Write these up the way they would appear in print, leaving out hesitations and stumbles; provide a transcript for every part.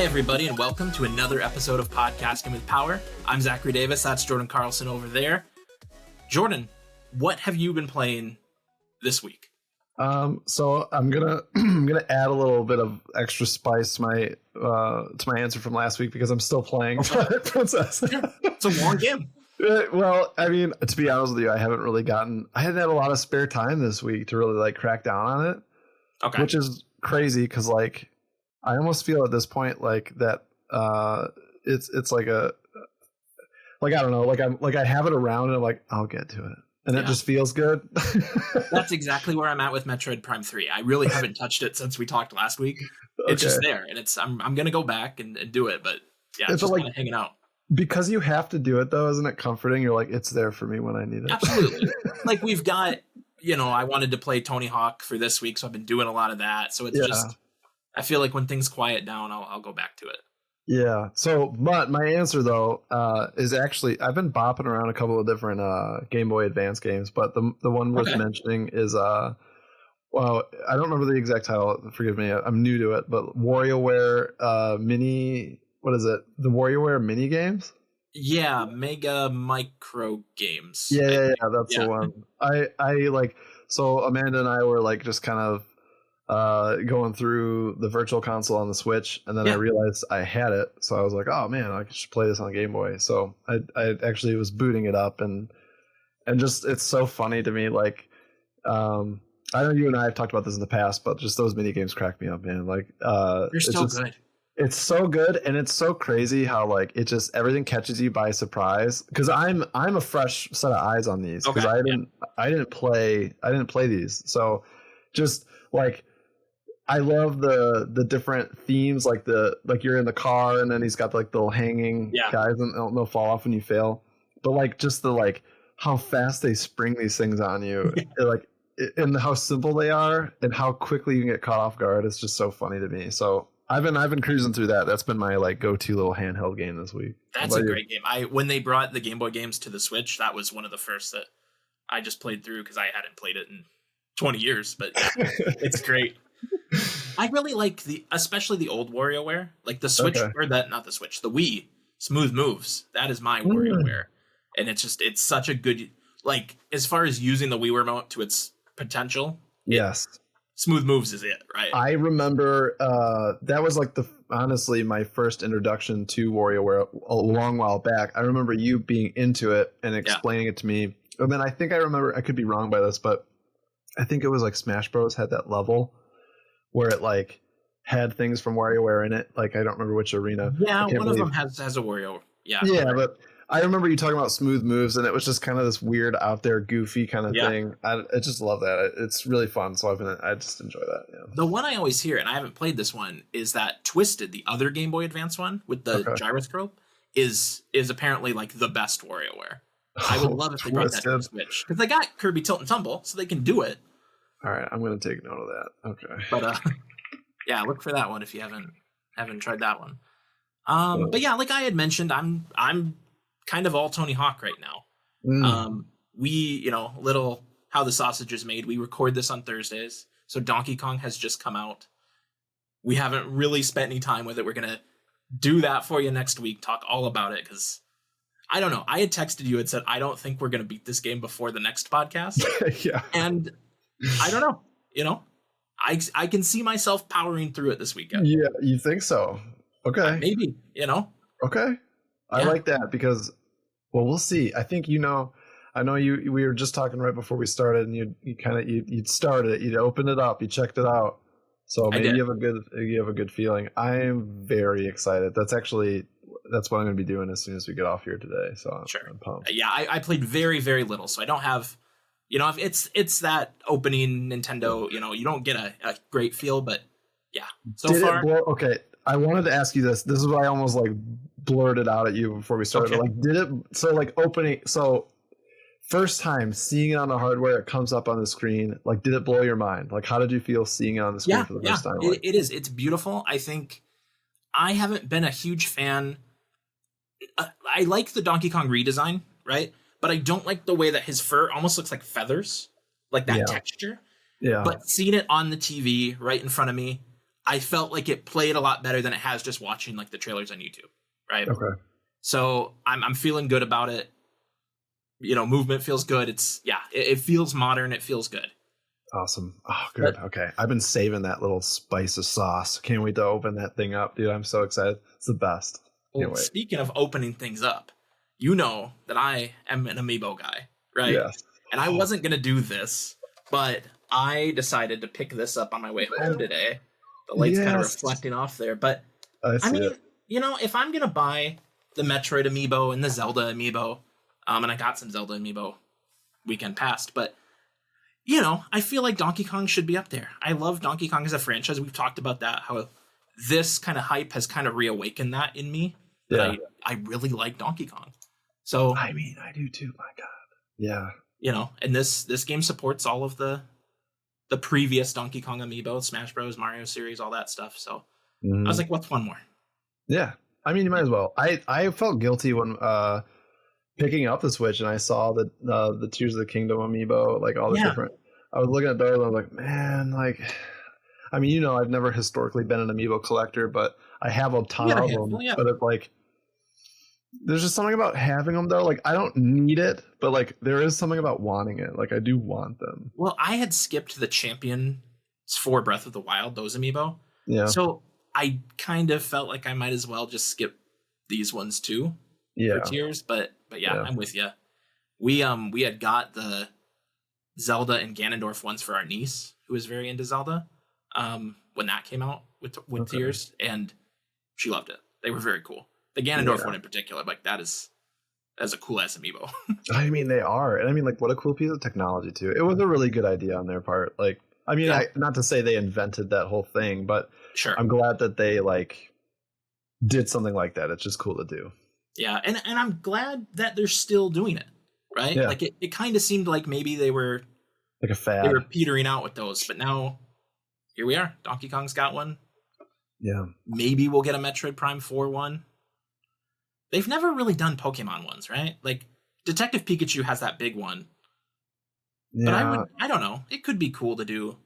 everybody, and welcome to another episode of Podcasting with Power. I'm Zachary Davis. That's Jordan Carlson over there. Jordan, what have you been playing this week? So I'm gonna add a little bit of extra spice to my answer from last week because I'm still playing Twilight Princess. It's a long game. Well, I mean, to be honest with you, I hadn't had a lot of spare time this week to really crack down on it. Okay. Which is crazy because I almost feel at this point that it's like I don't know, I have it around and I'm like, I'll get to it. And it just feels good. That's exactly where I'm at with Metroid Prime 3. I really haven't touched it since we talked last week. It's just there, and I'm going to go back and do it, but yeah, it's just kind of hanging out. Because you have to do it, though, isn't it comforting? You're like, it's there for me when I need it. Absolutely. We've got, I wanted to play Tony Hawk for this week, so I've been doing a lot of that. So it's just, I feel like when things quiet down, I'll go back to it. Yeah. So, but my answer though is actually I've been bopping around a couple of different Game Boy Advance games, but the one worth mentioning is well, I don't remember the exact title. Forgive me, I'm new to it. But WarioWare mini. What is it? The WarioWare mini games? Yeah, Mega Micro Games. Yeah, that's the one. I so Amanda and I were just kind of going through the virtual console on the Switch, and then I realized I had it, so I was like, oh man, I should play this on Game Boy. So I actually was booting it up, and just it's so funny to me. I know you and I have talked about this in the past, but just those mini games crack me up, man. You're still good. It's so good, and it's so crazy how it just everything catches you by surprise. Because I'm a fresh set of eyes on these because I didn't play these, so just I love the different themes, you're in the car and then he's got the little hanging guys and they'll fall off when you fail. But just the how fast they spring these things on you, and how simple they are and how quickly you can get caught off guard. It's just so funny to me. So I've been cruising through that. That's been my go-to little handheld game this week. That's a great game. When they brought the Game Boy games to the Switch, that was one of the first that I just played through because I hadn't played it in 20 years. But it's great. I really like especially the old WarioWare, the Switch or not the Switch, the Wii Smooth Moves. That is my WarioWare, and it's such a good as far as using the Wii remote to its potential. Yes, Smooth Moves is it, right? I remember that was honestly my first introduction to WarioWare a long while back. I remember you being into it and explaining it to me, and then I think I remember, I could be wrong by this, but I think it was Smash Bros had that level where it had things from WarioWare in it. I don't remember which arena. Yeah, one of them has a Wario. Yeah. Yeah, but I remember you talking about Smooth Moves, and it was just kind of this weird out there, goofy kind of thing. I just love that. It's really fun. So I just enjoy that. Yeah. The one I always hear, and I haven't played this one, is that Twisted, the other Game Boy Advance one with the gyroscope, is apparently the best WarioWare. I would love if they brought that to the Switch because they got Kirby Tilt and Tumble, so they can do it. All right, I'm going to take note of that. Okay. But yeah, look for that one if you haven't tried that one. But yeah, like I had mentioned, I'm kind of all Tony Hawk right now. We, little how the sausage is made. We record this on Thursdays, so Donkey Kong has just come out. We haven't really spent any time with it. We're gonna do that for you next week. Talk all about it because I don't know. I had texted you and said I don't think we're gonna beat this game before the next podcast. Yeah, and I don't know. I can see myself powering through it this weekend. Yeah, you think so? Okay, maybe. Okay, I like that because, well, we'll see. I think I know you. We were just talking right before we started, and you'd started it, you'd opened it up, you checked it out. So maybe you have a good feeling. I am very excited. That's what I'm going to be doing as soon as we get off here today. So I'm pumped. Yeah, I played very, very little, so I don't have. If it's that opening Nintendo, you don't get a great feel, but yeah. Okay, I wanted to ask you this. This is why I almost blurted out at you before we started. Okay. Did it? So opening. So first time seeing it on the hardware, it comes up on the screen. Did it blow your mind? How did you feel seeing it on the screen for the first time? It is. It's beautiful. I think I haven't been a huge fan. I like the Donkey Kong redesign, right? But I don't like the way that his fur almost looks like feathers, that texture. Yeah. But seeing it on the TV right in front of me, I felt like it played a lot better than it has just watching like the trailers on YouTube, right? Okay. So I'm feeling good about it. You know, movement feels good. It feels modern. It feels good. Awesome. Oh, good. Okay. I've been saving that little spice of sauce. Can't wait to open that thing up, dude. I'm so excited. It's the best. Well, speaking of opening things up, you know that I am an amiibo guy, right? Yes. And I wasn't going to do this, but I decided to pick this up on my way home today. The light's kind of reflecting off there. But I mean, you know, if I'm going to buy the Metroid amiibo and the Zelda amiibo, and I got some Zelda amiibo weekend past, but you know, I feel like Donkey Kong should be up there. I love Donkey Kong as a franchise. We've talked about that, how this kind of hype has kind of reawakened that in me. Yeah. I really like Donkey Kong. So I mean, I do too, my God. Yeah. You know, and this game supports all of the previous Donkey Kong amiibo, Smash Bros, Mario series, all that stuff. So I was like, what's one more? Yeah. I mean, you might as well. I felt guilty when picking up the Switch and I saw the Tears of the Kingdom amiibo, like all the different. I was looking at those and I was like, man, like, I mean, you know, I've never historically been an amiibo collector, but I have a ton of them. Yeah. But it's like, there's just something about having them though. Like, I don't need it, but like, there is something about wanting it. Like, I do want them. Well, I had skipped the Champions for Breath of the Wild, those amiibo. Yeah. So I kind of felt like I might as well just skip these ones too. For Tears, but yeah, I'm with you. We had got the Zelda and Ganondorf ones for our niece, who was very into Zelda, when that came out with Tears, and she loved it. They were very cool. The Ganondorf one in particular, like that's a cool ass amiibo. I mean, they are, and I mean, like, what a cool piece of technology too. It was a really good idea on their part. Like, I mean, not to say they invented that whole thing, but sure, I'm glad that they like did something like that. It's just cool to do. Yeah, and I'm glad that they're still doing it, right? Yeah. Like it kind of seemed like maybe they were like a fad. They were petering out with those, but now here we are. Donkey Kong's got one. Yeah. Maybe we'll get a Metroid Prime 4 one. They've never really done Pokemon ones, right? Like Detective Pikachu has that big one. Yeah. But I don't know. It could be cool to do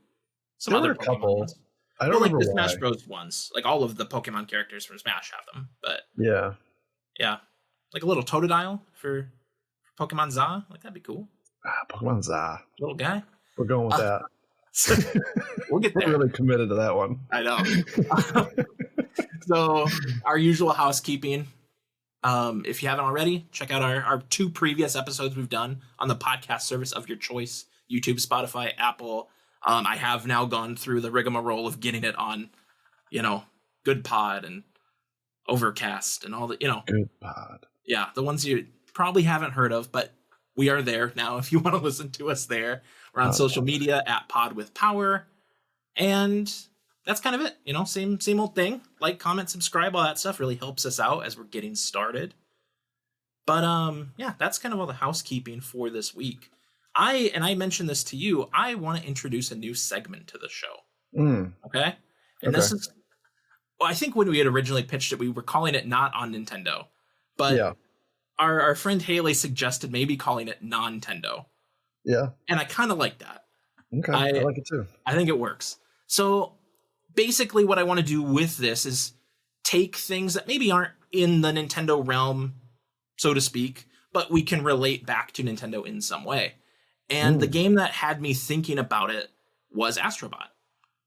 some other Pokemon ones. I don't remember like the Smash Bros ones. Like all of the Pokemon characters from Smash have them, but yeah, like a little Totodile for Pokemon Za. Like that'd be cool. Pokemon Za, little guy. We're going with that. We'll get there. We're really committed to that one. I know. So our usual housekeeping. If you haven't already, check out our 2 previous episodes we've done on the podcast service of your choice: YouTube, Spotify, Apple. I have now gone through the rigmarole of getting it on, you know, Good Pod and Overcast and all the, you know, Good Pod. Yeah, the ones you probably haven't heard of, but we are there now. If you want to listen to us there, we're on social media at Pod with Power, and that's kind of it. You know, same old thing. Like, comment, subscribe, all that stuff really helps us out as we're getting started. But yeah, that's kind of all the housekeeping for this week. I mentioned this to you. I want to introduce a new segment to the show. Okay, and this is. Well, I think when we had originally pitched it, we were calling it Not on Nintendo. But our friend Haley suggested maybe calling it Non-Tendo. Yeah. And I kind of like that. Okay, I like it too. I think it works. So basically what I want to do with this is take things that maybe aren't in the Nintendo realm, so to speak, but we can relate back to Nintendo in some way. And the game that had me thinking about it was Astro Bot.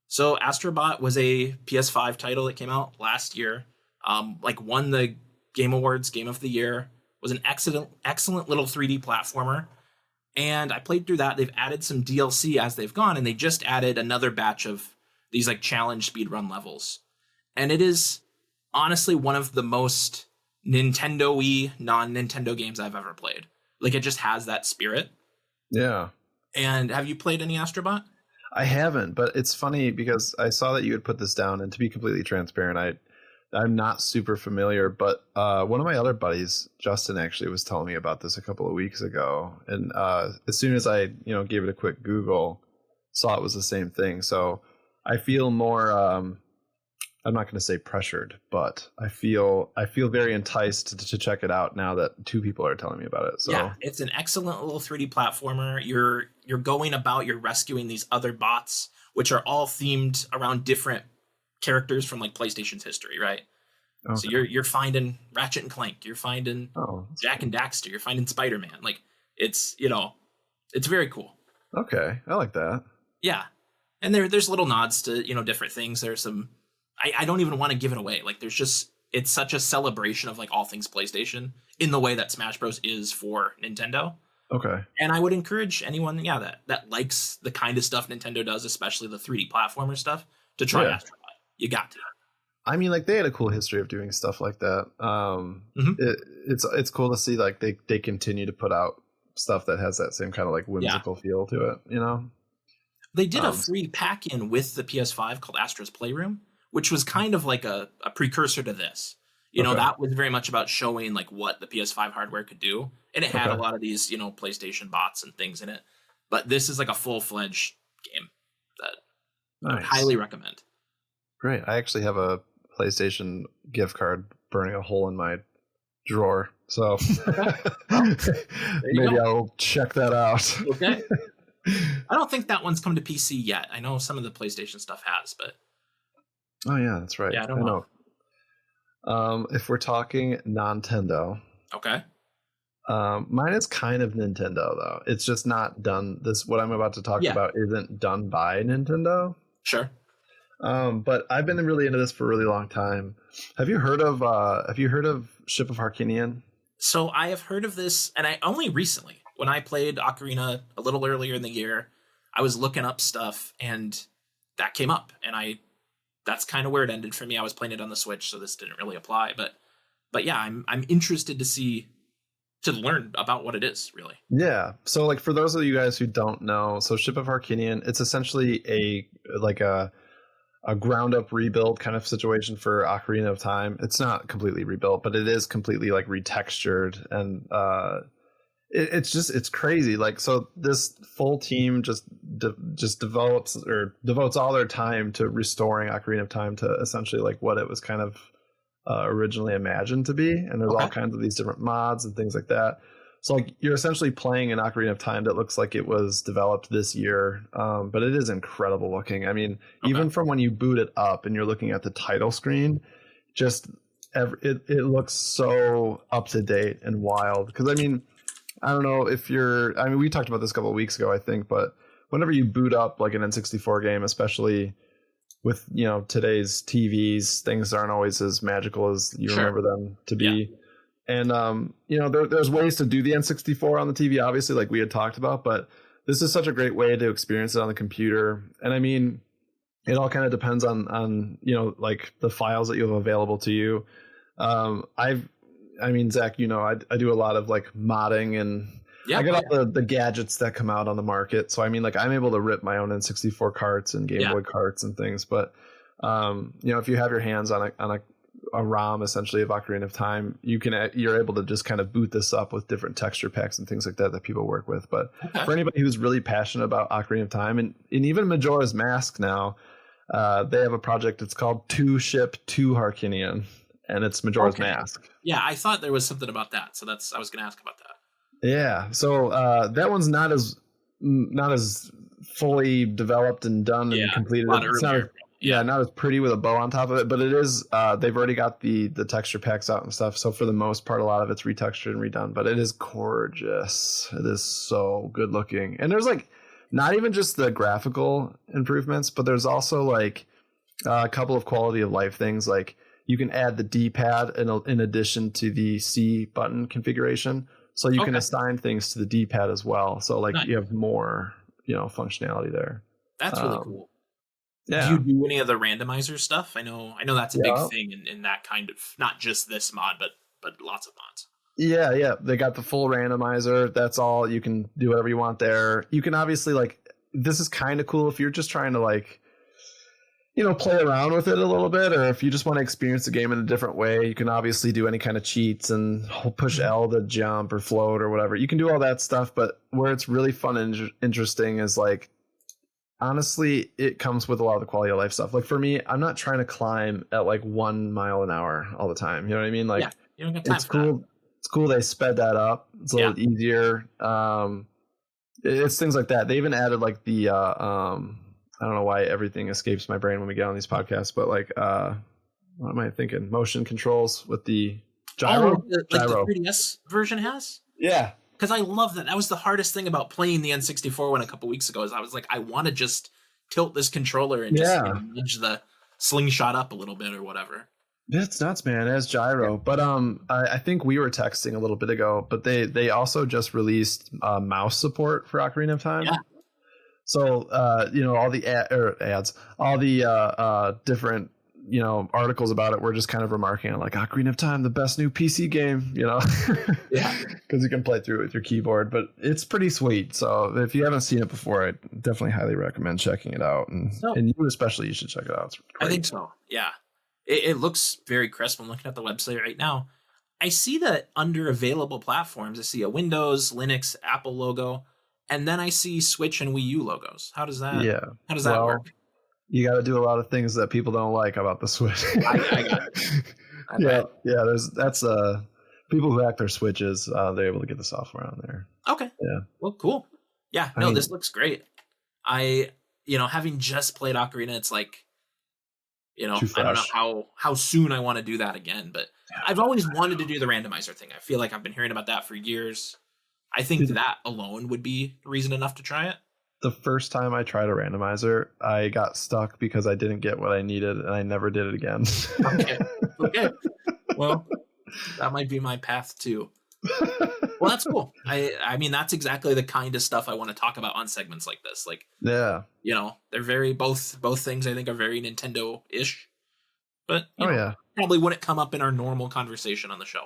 So Astro Bot was a PS5 title that came out last year, won the Game Awards Game of the Year, was an excellent little 3D platformer. And I played through that. They've added some DLC as they've gone, and they just added another batch of these like challenge speedrun levels. And it is honestly one of the most Nintendo-y non-Nintendo games I've ever played. Like, it just has that spirit. Yeah. And have you played any Astro Bot? I haven't, but it's funny because I saw that you had put this down, and to be completely transparent, I'm not super familiar, but one of my other buddies, Justin, actually was telling me about this a couple of weeks ago, and as soon as I gave it a quick Google, saw it was the same thing. So I feel more I'm not going to say pressured, but I feel very enticed to check it out now that 2 people are telling me about it. So yeah, it's an excellent little 3D platformer. You're going about, you're rescuing these other bots, which are all themed around different characters from like PlayStation's history, right? Okay. So you're finding Ratchet and Clank, you're finding Jack and Daxter, you're finding Spider-Man. Like it's it's very cool. Okay, I like that. Yeah, and there's little nods to different things. There's some I don't even want to give it away. Like there's just it's such a celebration of like all things PlayStation in the way that Smash Bros is for Nintendo. Okay. And I would encourage anyone, that likes the kind of stuff Nintendo does, especially the 3D platformer stuff, to try Astro Bot. You got to. I mean, like they had a cool history of doing stuff like that. It's cool to see like they continue to put out stuff that has that same kind of like whimsical feel to it. They did a free pack-in with the PS5 called Astro's Playroom, which was kind of like a precursor to this. That was very much about showing like what the PS5 hardware could do. And it had a lot of these, PlayStation bots and things in it. But this is like a full-fledged game that I would highly recommend. Great. I actually have a PlayStation gift card burning a hole in my drawer. So maybe I'll check that out. Okay. I don't think that one's come to PC yet. I know some of the PlayStation stuff has, but... Oh, yeah, that's right. Yeah, I don't know. If we're talking Non-Tendo. Okay. Mine is kind of Nintendo, though. It's just not done. What I'm about to talk about isn't done by Nintendo. Sure. But I've been really into this for a really long time. Have you heard of Ship of Harkinian? So I have heard of this, and I only recently, when I played Ocarina a little earlier in the year, I was looking up stuff, and that came up, and that's kind of where it ended for me. I was playing it on the Switch, so this didn't really apply. But yeah, I'm interested to learn about what it is, really. Yeah. So like for those of you guys who don't know, so Ship of Harkinian, it's essentially a ground up rebuild kind of situation for Ocarina of Time. It's not completely rebuilt, but it is completely like retextured, and it's crazy. Like, so this full team just develops or devotes all their time to restoring Ocarina of Time to essentially like what it was kind of originally imagined to be. And there's all kinds of these different mods and things like that. So like you're essentially playing an Ocarina of Time that looks like it was developed this year, but it is incredible looking. I mean, even from when you boot it up and you're looking at the title screen, it looks so up to date and wild. Because I mean, I don't know if we talked about this a couple of weeks ago, I think, but whenever you boot up like an N64 game, especially with today's TVs, things aren't always as magical as you remember them to be. Yeah. And there's ways to do the N64 on the TV, obviously, like we had talked about, but this is such a great way to experience it on the computer. And I mean, it all kind of depends on like the files that you have available to you. I mean, Zach, I do a lot of like modding, and I got all the gadgets that come out on the market. So I mean, like I'm able to rip my own N64 carts and Game Boy carts and things. But if you have your hands on a ROM essentially of Ocarina of Time, you're able to just kind of boot this up with different texture packs and things like that people work with. But for anybody who's really passionate about Ocarina of Time, and even Majora's Mask now, they have a project. It's called Ship of Harkinian, and it's Majora's Mask. Yeah, I thought there was something about that, so I was going to ask about that. Yeah, so that one's not as fully developed and done and completed. It's not as pretty with a bow on top of it, but it is. They've already got the texture packs out and stuff. So for the most part, a lot of it's retextured and redone. But it is gorgeous. It is so good looking. And there's like not even just the graphical improvements, but there's also like a couple of quality of life things. Like you can add the D-pad in addition to the C button configuration, so you can assign things to the D-pad as well. So like you have more functionality there. That's really cool. Yeah. Do you do any of the randomizer stuff? I know that's a big thing in that kind of, not just this mod, but lots of mods. Yeah. They got the full randomizer. That's all. You can do whatever you want there. You can obviously this is kind of cool if you're just trying to play around with it a little bit, or if you just want to experience the game in a different way. You can obviously do any kind of cheats and push L to jump or float or whatever. You can do all that stuff, but where it's really fun and interesting is honestly, it comes with a lot of the quality of life stuff. Like for me, I'm not trying to climb at 1 mile an hour all the time. You know what I mean? You don't get time it's cool. That. It's cool they sped that up. It's a little easier. It's things like that. They even added the I don't know why everything escapes my brain when we get on these podcasts, but like, what am I thinking? Motion controls with the gyro? Like the 3DS version has? Yeah. Because I love that. That was the hardest thing about playing the N64 one a couple weeks ago, is I was like, I want to just tilt this controller and just nudge the slingshot up a little bit or whatever. It's nuts, man. It has gyro. But I think we were texting a little bit ago, but they also just released mouse support for Ocarina of Time. Yeah. So all the ads, all the different articles about it were just kind of remarking on like Ocarina of Time, the best new PC game, Yeah, because you can play through it with your keyboard. But it's pretty sweet. So if you haven't seen it before, I definitely highly recommend checking it out. And you especially, you should check it out. It's great. I think so. Yeah, it looks very crisp. I'm looking at the website right now. I see that under available platforms, I see a Windows, Linux, Apple logo, and then I see Switch and Wii U logos. How does that? Yeah. How does that work? You got to do a lot of things that people don't like about the Switch. I got it. Yeah. That's people who hack their Switches. They're able to get the software on there. Okay. Yeah. Well, cool. Yeah. No, this looks great. Having just played Ocarina, it's like, I don't know how soon I want to do that again, but I've always wanted to do the randomizer thing. I feel like I've been hearing about that for years. I think that alone would be reason enough to try it. The first time I tried a randomizer, I got stuck because I didn't get what I needed, and I never did it again. Okay. Well, that might be my path too. Well, that's cool. I mean, that's exactly the kind of stuff I want to talk about on segments like this. Like, yeah, they're very both things I think are very Nintendo-ish, but yeah, probably wouldn't come up in our normal conversation on the show.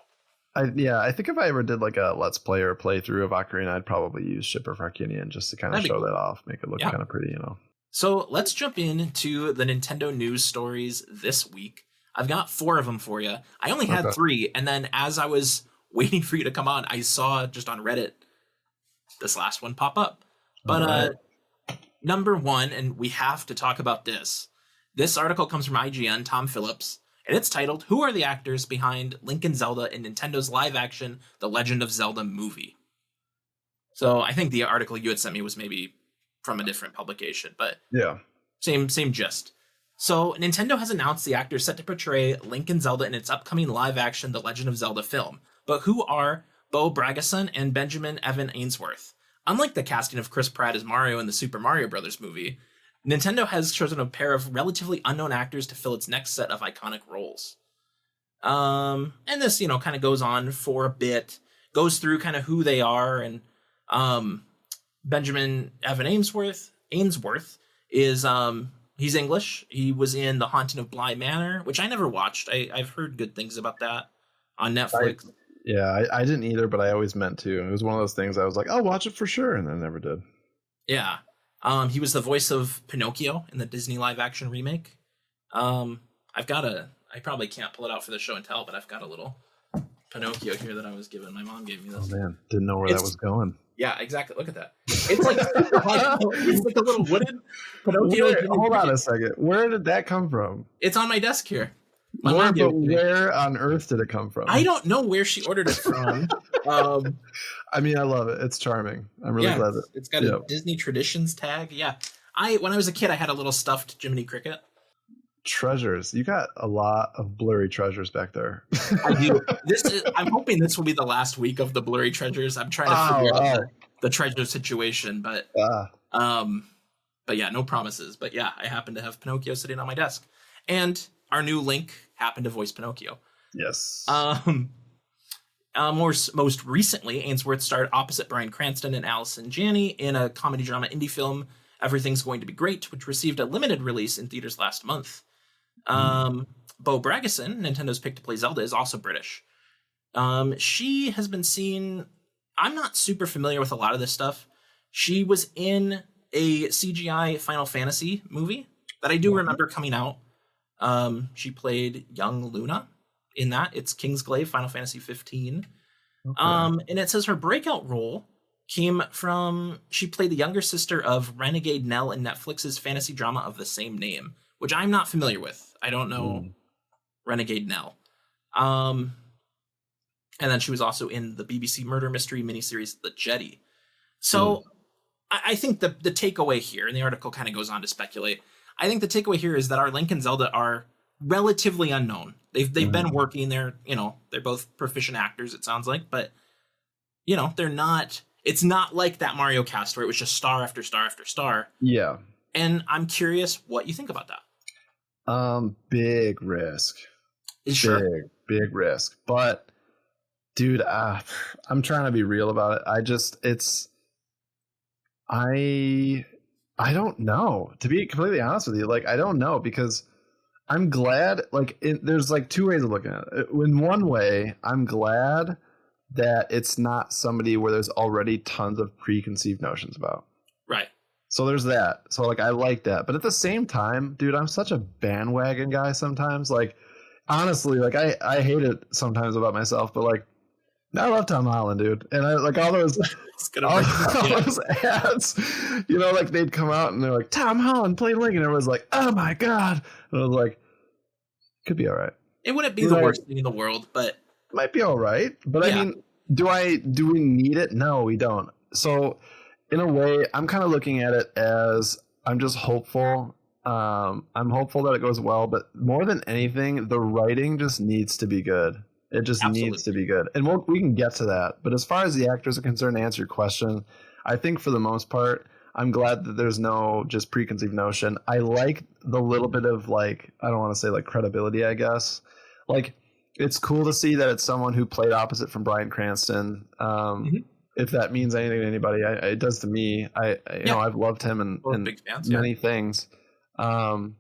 I think if I ever did like a Let's Play or playthrough of Ocarina, I'd probably use Ship of Harkinian just to kind of show that off, make it look kind of pretty, So let's jump into the Nintendo news stories this week. I've got 4 of them for you. I only had 3, and then as I was waiting for you to come on, I saw just on Reddit this last one pop up. But number 1, and we have to talk about this. This article comes from IGN, Tom Phillips. And it's titled, Who are the actors behind Link and Zelda in Nintendo's live-action The Legend of Zelda movie? So I think the article you had sent me was maybe from a different publication, but yeah, same gist. So Nintendo has announced the actors set to portray Link and Zelda in its upcoming live-action The Legend of Zelda film. But who are Bo Bragason and Benjamin Evan Ainsworth? Unlike the casting of Chris Pratt as Mario in the Super Mario Bros. Movie, Nintendo has chosen a pair of relatively unknown actors to fill its next set of iconic roles. And this, kind of goes on for a bit, goes through kind of who they are, and Benjamin Evan Ainsworth is he's English. He was in The Haunting of Bly Manor, which I never watched. I've heard good things about that on Netflix. I didn't either, but I always meant to. It was one of those things I was like, I'll watch it for sure, and then never did. Yeah. He was the voice of Pinocchio in the Disney live-action remake. I probably can't pull it out for the show and tell, but I've got a little Pinocchio here that I was given. My mom gave me this. Oh, man. Didn't know where that was going. Yeah, exactly. Look at that. It's like, it's like a little wooden Pinocchio. Hold on a second. Where did that come from? It's on my desk here. Where on earth did it come from? I don't know where she ordered it from. I mean, I love it. It's charming. I'm really glad it's got a Disney Traditions tag. Yeah. When I was a kid, I had a little stuffed Jiminy Cricket. Treasures. You got a lot of blurry treasures back there. I do. I'm hoping this will be the last week of the blurry treasures. I'm trying to figure out the treasure situation, but yeah, no promises. But yeah, I happen to have Pinocchio sitting on my desk, and our new Link happened to voice Pinocchio. Yes. Most recently, Ainsworth starred opposite Bryan Cranston and Allison Janney in a comedy drama indie film, Everything's Going to Be Great, which received a limited release in theaters last month. Bo Bragason, Nintendo's pick to play Zelda, is also British. She has been seen... I'm not super familiar with a lot of this stuff. She was in a CGI Final Fantasy movie that I do remember coming out. She played young Luna in that. It's Kingsglaive, Final Fantasy 15. Okay. And it says her breakout role came from... She played the younger sister of Renegade Nell in Netflix's fantasy drama of the same name, which I'm not familiar with. I don't know Renegade Nell. And then she was also in the BBC murder mystery miniseries The Jetty. So I think the takeaway here, and the article kind of goes on to speculate, I think the takeaway here is that our Link and Zelda are relatively unknown. They've been working, they're both proficient actors, it sounds like, but they're not, it's not like that Mario cast where it was just star after star after star. Yeah. And I'm curious what you think about that. Big risk. Sure. Big risk. But dude, I'm trying to be real about it. I don't know, to be completely honest with you. Like, I don't know, because I'm glad, like, there's like two ways of looking at it. In one way, I'm glad that it's not somebody where there's already tons of preconceived notions about. Right. So there's that. So like, I like that. But at the same time, dude, I'm such a bandwagon guy sometimes. Like, honestly, like I hate it sometimes about myself, but like, I love Tom Holland, dude. And I like all those those ads, like they'd come out and they're like, Tom Holland played Link, and everyone's like, oh my God. And I was like, could be all right. It wouldn't be the worst thing in the world, but it might be all right. But yeah. I mean, do we need it? No, we don't. So in a way, I'm kind of looking at it as I'm just hopeful. I'm hopeful that it goes well, but more than anything, the writing just needs to be good. It just needs to be good. And we can get to that. But as far as the actors are concerned, to answer your question, I think for the most part, I'm glad that there's no just preconceived notion. I like the little bit of, like, I don't want to say like credibility, I guess. Like, it's cool to see that it's someone who played opposite from Bryan Cranston. If that means anything to anybody, it does to me. I've loved him in many things. And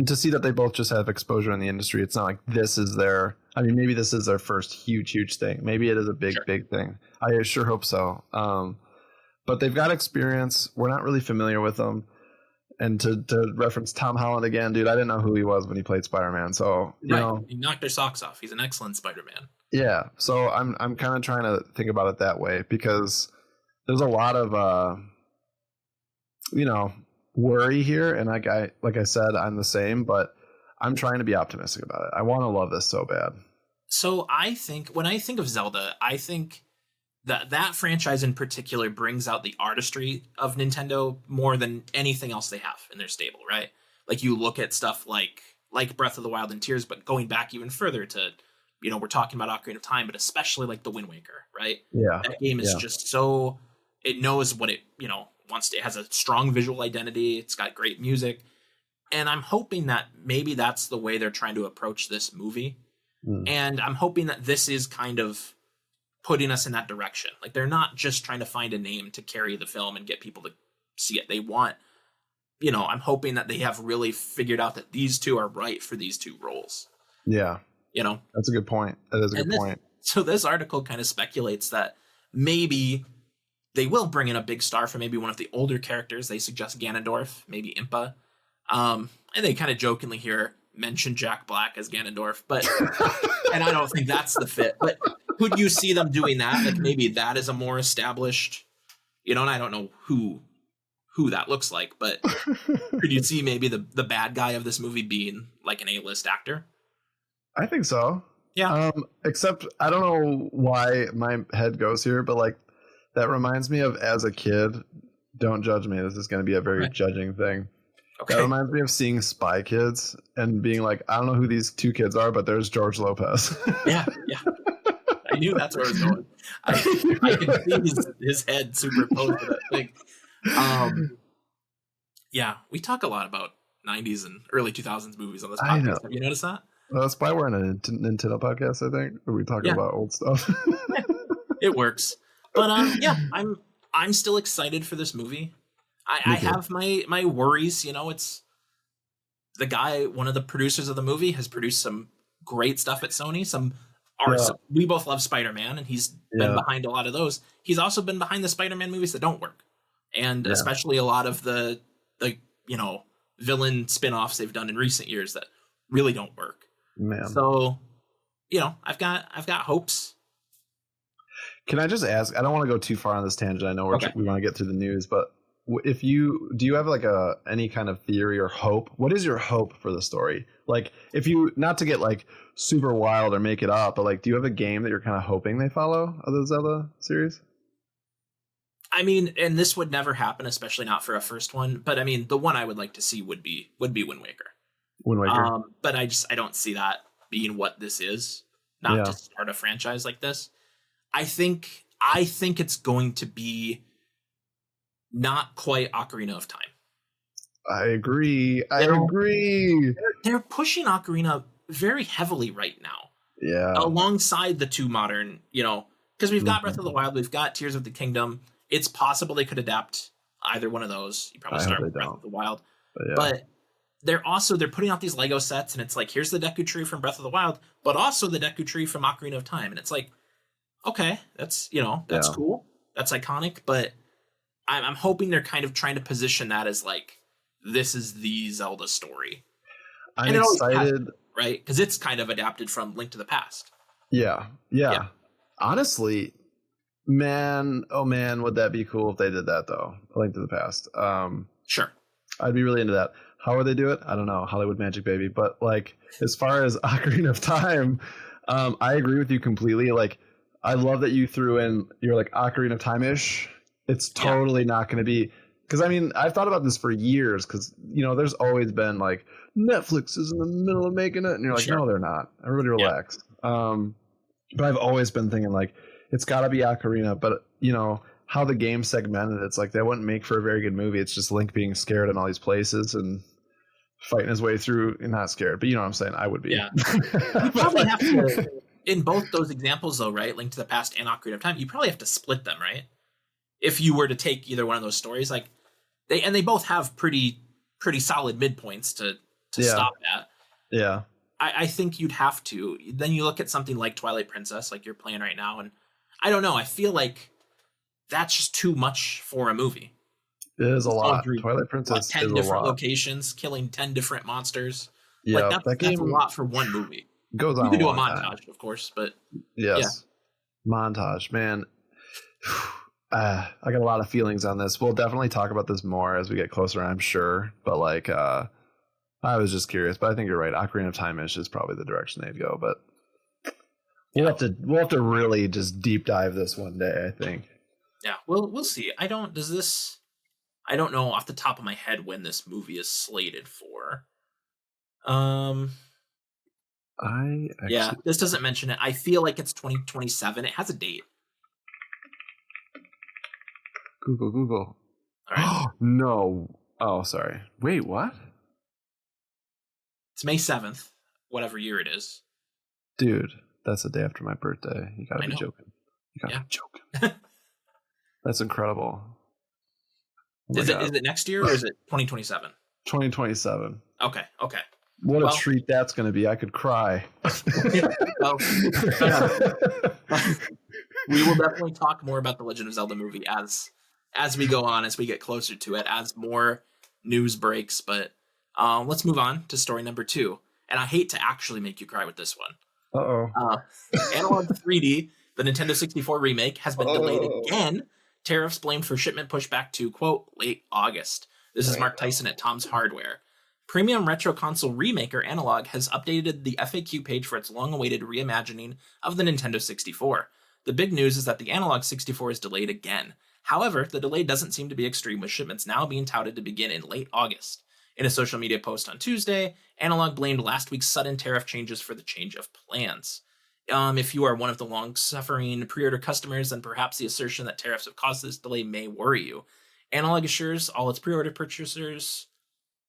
to see that they both just have exposure in the industry, it's not like this is their, I mean, maybe this is their first huge thing. Maybe it is a big thing. I sure hope so. But they've got experience. We're not really familiar with them. And to reference Tom Holland again, dude, I didn't know who he was when he played Spider-Man. So, you know, he knocked their socks off. He's an excellent Spider-Man. Yeah. So I'm kind of trying to think about it that way, because there's a lot of, worry here. And like I said, I'm the same, but I'm trying to be optimistic about it. I want to love this so bad. So I think when I think of Zelda, I think that franchise in particular brings out the artistry of Nintendo more than anything else they have in their stable, right? Like, you look at stuff like Breath of the Wild and Tears, but going back even further to, we're talking about Ocarina of Time, but especially like the Wind Waker, right? Yeah. That game is just so, it knows what it, it has a strong visual identity. It's got great music. And I'm hoping that maybe that's the way they're trying to approach this movie. And I'm hoping that this is kind of putting us in that direction. Like, they're not just trying to find a name to carry the film and get people to see it. They want, I'm hoping that they have really figured out that these two are right for these two roles. Yeah. That's a good point. That is a good point. So this article kind of speculates that maybe they will bring in a big star for maybe one of the older characters. They suggest Ganondorf, maybe Impa. And they kind of jokingly here mention Jack Black as Ganondorf, but and I don't think that's the fit. But could you see them doing that? Like, maybe that is a more established, and I don't know who that looks like, but could you see maybe the bad guy of this movie being like an A-list actor? I think so. Yeah. Except I don't know why my head goes here, but like, that reminds me of, as a kid, don't judge me, this is going to be a very judging thing. Okay. That reminds me of seeing Spy Kids and being like, I don't know who these two kids are, but there's George Lopez. Yeah. I knew that's where it was going. I could see his head superimposed to that thing. Yeah, we talk a lot about 90s and early 2000s movies on this podcast. Have you noticed that? That's why we're on a Nintendo podcast, I think, where we talk about old stuff. It works. But I'm still excited for this movie. I have my worries. It's the guy, one of the producers of the movie, has produced some great stuff at Sony. We both love Spider-Man, and he's been behind a lot of those. He's also been behind the Spider-Man movies that don't work, and especially a lot of the villain spin-offs they've done in recent years that really don't work. Man. So, I've got hopes. Can I just ask? I don't want to go too far on this tangent. I know we want to get through the news, but do you have like any kind of theory or hope? What is your hope for the story? Like, if you, not to get like super wild or make it up, but like, do you have a game that you're kind of hoping they follow of the Zelda series? I mean, and this would never happen, especially not for a first one. But I mean, the one I would like to see would be Wind Waker. Wind Waker. But I don't see that being what this is. Not to start a franchise like this. I think it's going to be not quite Ocarina of Time. I agree. They're pushing Ocarina very heavily right now. Yeah. Alongside the two modern, because we've got Breath of the Wild, we've got Tears of the Kingdom. It's possible they could adapt either one of those. You probably start with Breath of the Wild. But they're putting out these Lego sets, and it's like, here's the Deku Tree from Breath of the Wild, but also the Deku Tree from Ocarina of Time. And it's like, okay, that's cool. That's iconic. But I'm hoping they're kind of trying to position that as like, this is the Zelda story. I'm excited. Right? Because it's kind of adapted from Link to the Past. Yeah. Honestly, man, would that be cool if they did that, though? A Link to the Past. Sure. I'd be really into that. How would they do it? I don't know. Hollywood Magic, baby. But like, as far as Ocarina of Time, I agree with you completely. Like, I love that you threw in, you're like Ocarina of Time-ish. It's totally not going to be, because I mean, I've thought about this for years, because, there's always been like, Netflix is in the middle of making it. And you're like, no, they're not. Everybody relax. But I've always been thinking like, it's got to be Ocarina. But, how the game segmented, it's like, that wouldn't make for a very good movie. It's just Link being scared in all these places and fighting his way through, and not scared, but you know what I'm saying? I would be. Yeah. You probably have to, in both those examples though, right? Link to the Past and Ocarina of Time, you probably have to split them, right? If you were to take either one of those stories, like they both have pretty solid midpoints to stop at. Yeah. I think you'd have to. Then you look at something like Twilight Princess, like you're playing right now, and I don't know, I feel like that's just too much for a movie. It is a lot. Twilight Princess 10 is different a lot. locations, killing 10 different monsters. Yeah, like that's a lot for one movie. Goes on. You can do a montage, of course, but yes, montage, man. I got a lot of feelings on this. We'll definitely talk about this more as we get closer, I'm sure. But like, I was just curious. But I think you're right. Ocarina of Time-ish is probably the direction they'd go. But we'll have to really just deep dive this one day, I think. Yeah, we'll see. I don't know off the top of my head when this movie is slated for. This doesn't mention it. I feel like it's 2027. It has a date. Google. All right. No. Oh, sorry. Wait, what? It's May 7th, whatever year it is. Dude, that's the day after my birthday. You gotta be joking. You gotta be joking. That's incredible. Is it next year or is it 2027? 2027. Okay. What a treat that's going to be. I could cry. Well, we will definitely talk more about the Legend of Zelda movie as we go on, as we get closer to it, as more news breaks. But let's move on to story number 2. And I hate to actually make you cry with this one. Analogue 3D, the Nintendo 64 remake, has been delayed again. Tariffs blamed for shipment pushback to, quote, late August. This is Mark Tyson at Tom's Hardware. Premium retro console remaker Analogue has updated the FAQ page for its long-awaited reimagining of the Nintendo 64. The big news is that the Analogue 64 is delayed again. However, the delay doesn't seem to be extreme, with shipments now being touted to begin in late August. In a social media post on Tuesday, Analogue blamed last week's sudden tariff changes for the change of plans. If you are one of the long-suffering pre-order customers, then perhaps the assertion that tariffs have caused this delay may worry you. Analogue assures all its pre-order purchasers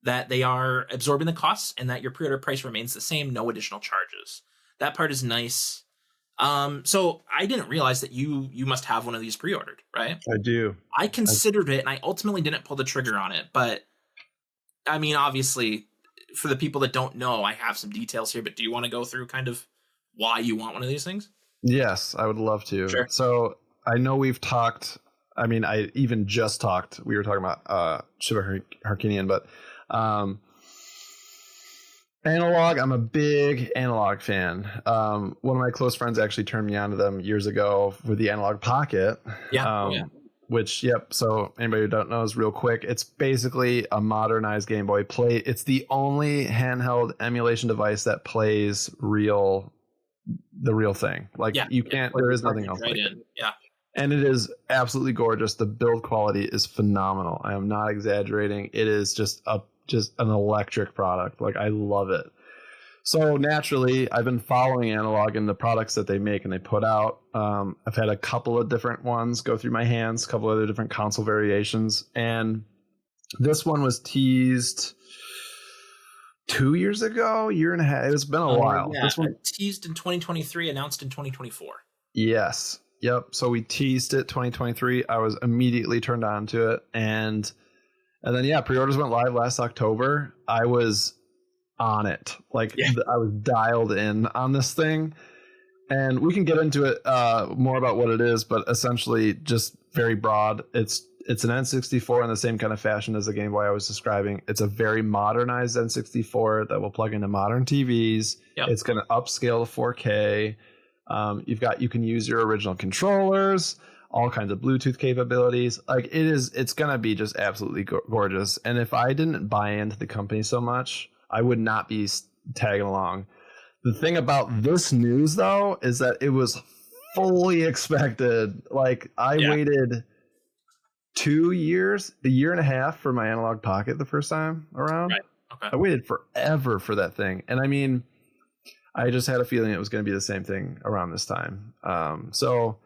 that they are absorbing the costs and that your pre-order price remains the same, no additional charges. That part is nice. So I didn't realize that you must have one of these pre-ordered, right? I do. I considered it, and I ultimately didn't pull the trigger on it. But I mean, obviously, for the people that don't know, I have some details here. But do you want to go through kind of why you want one of these things? Yes, I would love to. Sure. So I know we've talked. I mean, I even just talked. We were talking about Ship of Harkinian, but Analogue. I'm a big Analogue fan. One of my close friends actually turned me on to them years ago with the Analogue Pocket. Yeah. Which, so anybody who don't know is real quick. It's basically a modernized Game Boy Play. It's the only handheld emulation device that plays the real thing. Like you can't. There is nothing else. Right like in. it. Yeah. And it is absolutely gorgeous. The build quality is phenomenal. I am not exaggerating. It is just an electric product. Like, I love it. So naturally, I've been following Analogue and the products that they make and they put out. I've had a couple of different ones go through my hands, a couple other different console variations. And this one was teased 2 years ago, year and a half. It's been a while. Yeah, this one teased in 2023, announced in 2024. Yes. Yep. So we teased it 2023. I was immediately turned on to it. And then, yeah, pre-orders went live last October. I was on it. Like, I was dialed in on this thing. And we can get into it more about what it is, but essentially just very broad. It's an N64 in the same kind of fashion as the Game Boy I was describing. It's a very modernized N64 that will plug into modern TVs. Yep. It's going to upscale to 4K. You can use your original controllers, all kinds of Bluetooth capabilities. Like, it's going to be just absolutely gorgeous. And if I didn't buy into the company so much, I would not be tagging along. The thing about this news, though, is that it was fully expected. Like, I waited 2 years, a year and a half for my Analog Pocket the first time around. Right. Okay. I waited forever for that thing. And I mean, I just had a feeling it was going to be the same thing around this time. So,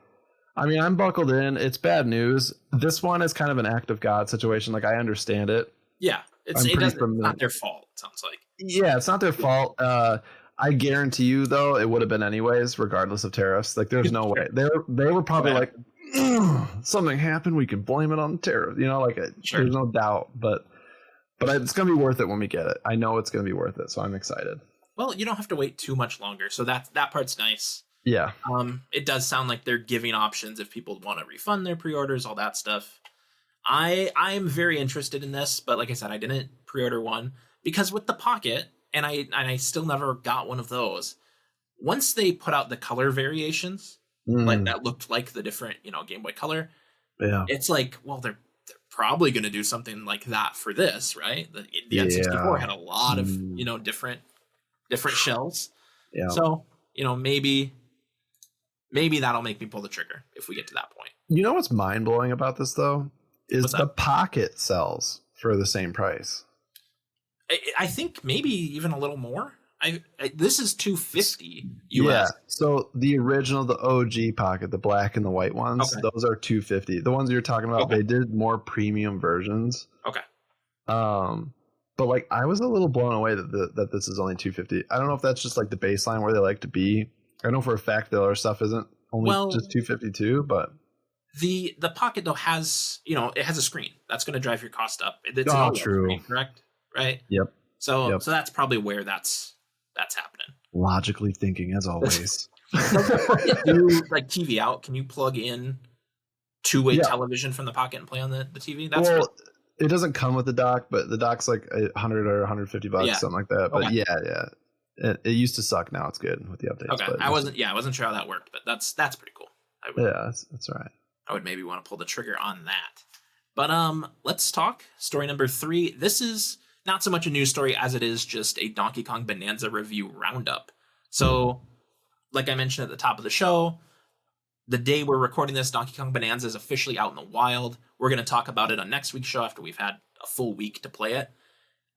I mean, I'm buckled in. It's bad news. This one is kind of an act of God situation. Like, I understand it. Yeah. It's not their fault, it sounds like. Yeah, it's not their fault. I guarantee you, though, it would have been anyways, regardless of tariffs. Like, there's no way. They were probably like, something happened, we can blame it on the tariff. You know, like, there's no doubt. But it's going to be worth it when we get it. I know it's going to be worth it, so I'm excited. Well, you don't have to wait too much longer, so that part's nice. Yeah. It does sound like they're giving options if people want to refund their pre-orders, all that stuff. I'm very interested in this, but like I said, I didn't pre-order one because with the Pocket, and I still never got one of those. Once they put out the color variations, like that looked like the different, Game Boy Color. Yeah. It's like, well, they're probably going to do something like that for this, right? The N64 had a lot of, different shells. Yeah. So, maybe that'll make me pull the trigger if we get to that point. You know what's mind-blowing about this, though? Is the Pocket sells for the same price. I think maybe even a little more. This is $250 US. Yeah. So the original, the OG Pocket, the black and the white ones, those are $250. The ones you're talking about, they did more premium versions. Okay. But like, I was a little blown away that this is only $250. I don't know if that's just like the baseline where they like to be. I know for a fact that other stuff isn't only just $252, but the Pocket though has, it has a screen that's going to drive your cost up. It's an OLED screen, correct? Right. Yep. So that's probably where that's happening. Logically thinking, as always. Do like TV out? Can you plug in two-way television from the Pocket and play on the TV? It doesn't come with the dock, but the dock's like $100 or $150, something like that. But it used to suck. Now it's good with the updates. Okay, I wasn't sure how that worked, but that's pretty cool. That's all right. I would maybe want to pull the trigger on that. But let's talk story number 3. This is not so much a news story as it is just a Donkey Kong Bonanza review roundup. So, like I mentioned at the top of the show, the day we're recording this, Donkey Kong Bonanza is officially out in the wild. We're going to talk about it on next week's show after we've had a full week to play it.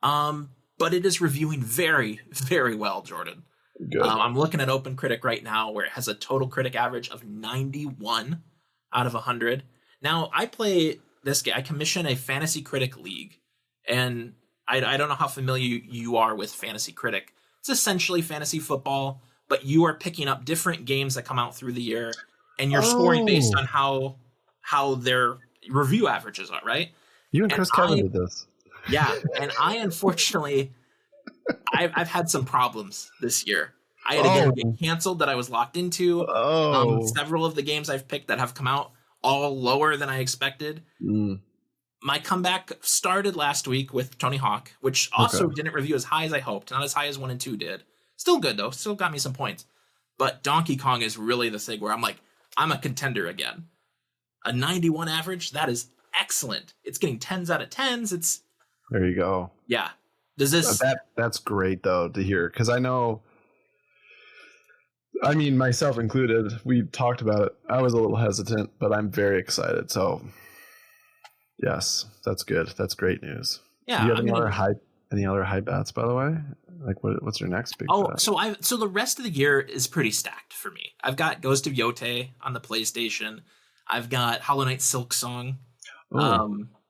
But it is reviewing very, very well, Jordan. Good. I'm looking at OpenCritic right now where it has a total critic average of 91 out of 100. Now, I play this game. I commission a Fantasy Critic League, and I don't know how familiar you are with Fantasy Critic. It's essentially fantasy football, but you are picking up different games that come out through the year, and you're scoring based on how their review averages are, right? You and Chris Kevin did this. Yeah, and I unfortunately, I've had some problems this year. I had a game get canceled that I was locked into. Several of the games I've picked that have come out all lower than I expected. My comeback started last week with Tony Hawk, which also didn't review as high as I hoped. Not as high as 1 and 2 did. Still good, though. Still got me some points. But Donkey Kong is really the thing where I'm like, I'm a contender again. A 91 average, that is excellent. It's getting 10s out of 10s. There you go. Yeah. Does this... That's great, though, to hear. Because I know... I mean, myself included, we talked about it. I was a little hesitant, but I'm very excited. So, yes, that's good. That's great news. Yeah, Do you have any other high bets, by the way? Like, what's your next big bet? So the rest of the year is pretty stacked for me. I've got Ghost of Yote on the PlayStation. I've got Hollow Knight Silk Song.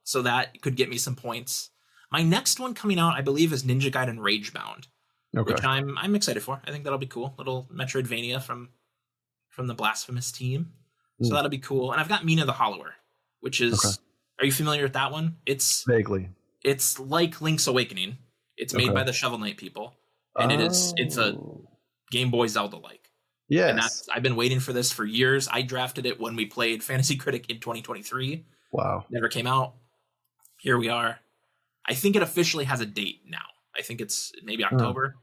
So that could get me some points. My next one coming out, I believe, is Ninja Gaiden Ragebound, which I'm excited for. I think that'll be cool. Little Metroidvania from the Blasphemous team. So that'll be cool. And I've got Mina the Hollower, which is Are you familiar with that one? It's vaguely. It's like Link's Awakening. It's made by the Shovel Knight people, and it's a Game Boy Zelda like. Yes. And I've been waiting for this for years. I drafted it when we played Fantasy Critic in 2023. Wow. Never came out. Here we are. I think it officially has a date now. I think it's maybe October,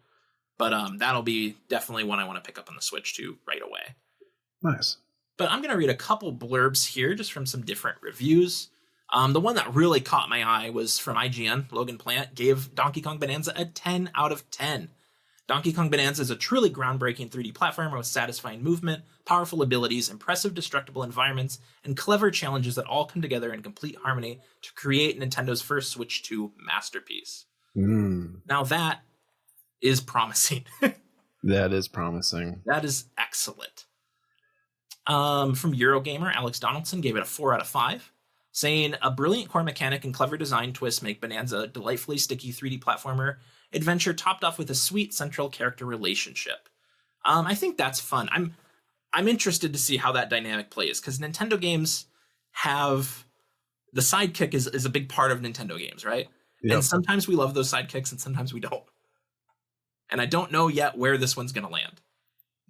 but that'll be definitely one I want to pick up on the Switch too right away. Nice. But I'm going to read a couple blurbs here just from some different reviews. The one that really caught my eye was from IGN. Logan Plant gave Donkey Kong Bonanza a 10 out of 10. Donkey Kong Bonanza is a truly groundbreaking 3D platformer with satisfying movement, powerful abilities, impressive destructible environments, and clever challenges that all come together in complete harmony to create Nintendo's first Switch 2 masterpiece. Now that is promising. That is promising. That is excellent. From Eurogamer, Alex Donaldson gave it a 4 out of 5. Saying, a brilliant core mechanic and clever design twists make Bonanza a delightfully sticky 3D platformer adventure topped off with a sweet central character relationship. I think that's fun. I'm interested to see how that dynamic plays, because Nintendo games have... The sidekick is a big part of Nintendo games, right? Yep. And sometimes we love those sidekicks and sometimes we don't. And I don't know yet where this one's going to land.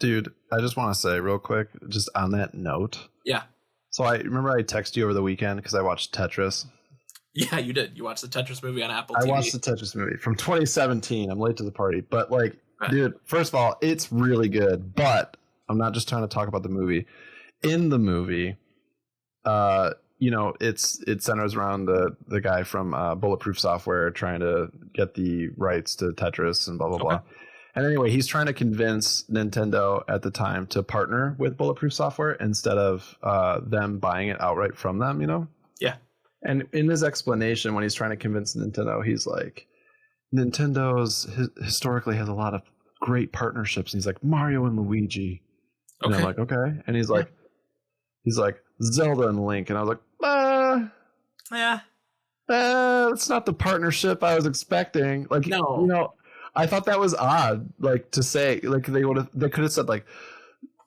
Dude, I just want to say real quick, just on that note. Yeah. So I texted you over the weekend because I watched Tetris. Yeah, you did. You watched the Tetris movie on Apple TV. I watched the Tetris movie from 2017. I'm late to the party. But dude, first of all, it's really good. But I'm not just trying to talk about the movie. In the movie, it centers around the guy from Bulletproof Software trying to get the rights to Tetris and blah, blah, blah. And anyway, he's trying to convince Nintendo at the time to partner with Bulletproof Software instead of them buying it outright from them, Yeah. And in his explanation, when he's trying to convince Nintendo, he's like, Nintendo's historically has a lot of great partnerships. And he's like, Mario and Luigi. And I'm like, okay. And he's like, Zelda and Link. And I was like, that's not the partnership I was expecting. Like, no. I thought that was odd, to say, they could have said,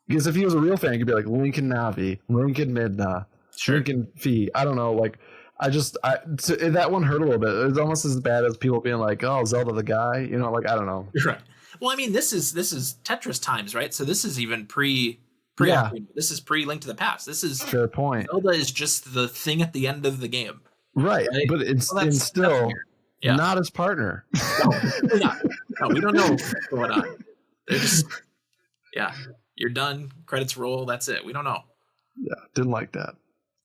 because if he was a real fan, he could be like Link and Navi, Link and Midna, Link and Fee. I don't know, that one hurt a little bit. It was almost as bad as people being like, oh, Zelda the guy, I don't know. Right. Well, I mean, this is Tetris times, right? So this is even this is pre-Link to the Past. This is fair point. Zelda is just the thing at the end of the game. Right? But it's still not his partner. No, we don't know what's going on. They're just, you're done. Credits roll. That's it. We don't know. Yeah, didn't like that.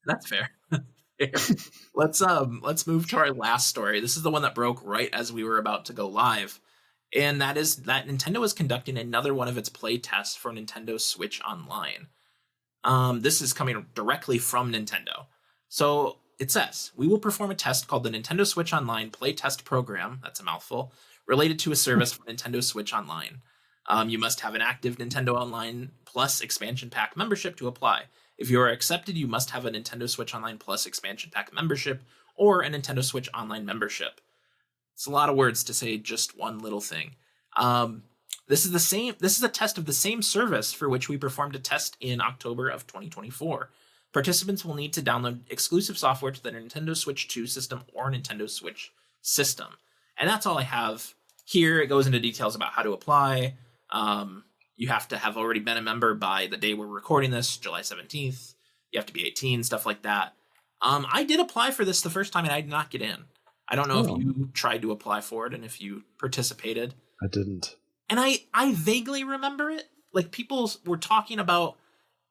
That's fair. Let's move to our last story. This is the one that broke right as we were about to go live, and that is that Nintendo is conducting another one of its play tests for Nintendo Switch Online. This is coming directly from Nintendo. So it says, we will perform a test called the Nintendo Switch Online Playtest Program. That's a mouthful. Related to a service for Nintendo Switch Online. You must have an active Nintendo Online Plus expansion pack membership to apply. If you are accepted, you must have a Nintendo Switch Online Plus expansion pack membership or a Nintendo Switch Online membership. It's a lot of words to say just one little thing. This is a test of the same service for which we performed a test in October of 2024. Participants will need to download exclusive software to the Nintendo Switch 2 system or Nintendo Switch system. And that's all I have here. It goes into details about how to apply. You have to have already been a member by the day we're recording this, July 17th. You have to be 18, stuff like that. I did apply for this the first time and I did not get in. I don't know if you tried to apply for it and if you participated. I didn't. And I vaguely remember it. People were talking about,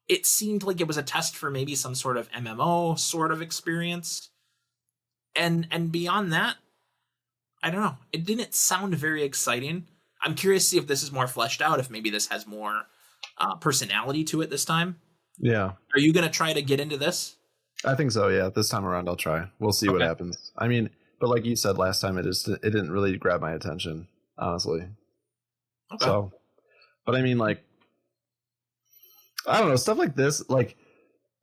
it seemed like it was a test for maybe some sort of MMO sort of experience. And beyond that, I don't know. It didn't sound very exciting. I'm curious to see if this is more fleshed out, if maybe this has more personality to it this time. Yeah. Are you going to try to get into this? I think so. Yeah. This time around, I'll try. We'll see what happens. I mean, but like you said last time, it didn't really grab my attention, honestly. Okay. So, but I mean, like, I don't know, stuff like this, like,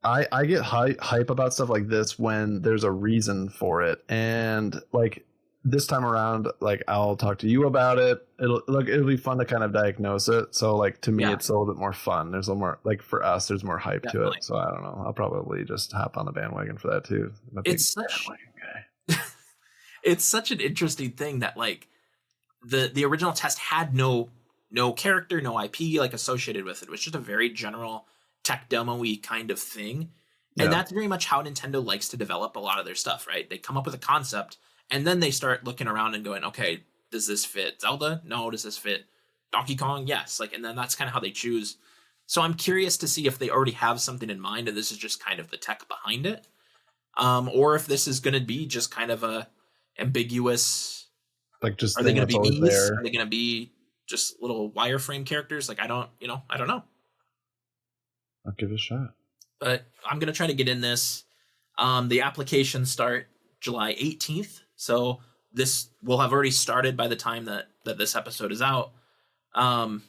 I get hype about stuff like this when there's a reason for it. And like this time around, like I'll talk to you about it. It'll be fun to kind of diagnose it. So like to me, it's a little bit more fun. There's a little more, like for us, there's more hype to it. So I don't know. I'll probably just hop on the bandwagon for that too. It's such an interesting thing that like the original test had no character, no IP like associated with it. It was just a very general tech demo-y kind of thing. And that's very much how Nintendo likes to develop a lot of their stuff, right? They come up with a concept and then they start looking around and going, okay, does this fit Zelda? No. Does this fit Donkey Kong? Yes. Like, and then that's kind of how they choose. So I'm curious to see if they already have something in mind and this is just kind of the tech behind it. Or if this is going to be just kind of a ambiguous, like, just are they going to be Mii's? Are they going to be just little wireframe characters? Like, I don't know. I'll give it a shot. But I'm going to try to get in this. The applications start July 18th. So this will have already started by the time that this episode is out. Well,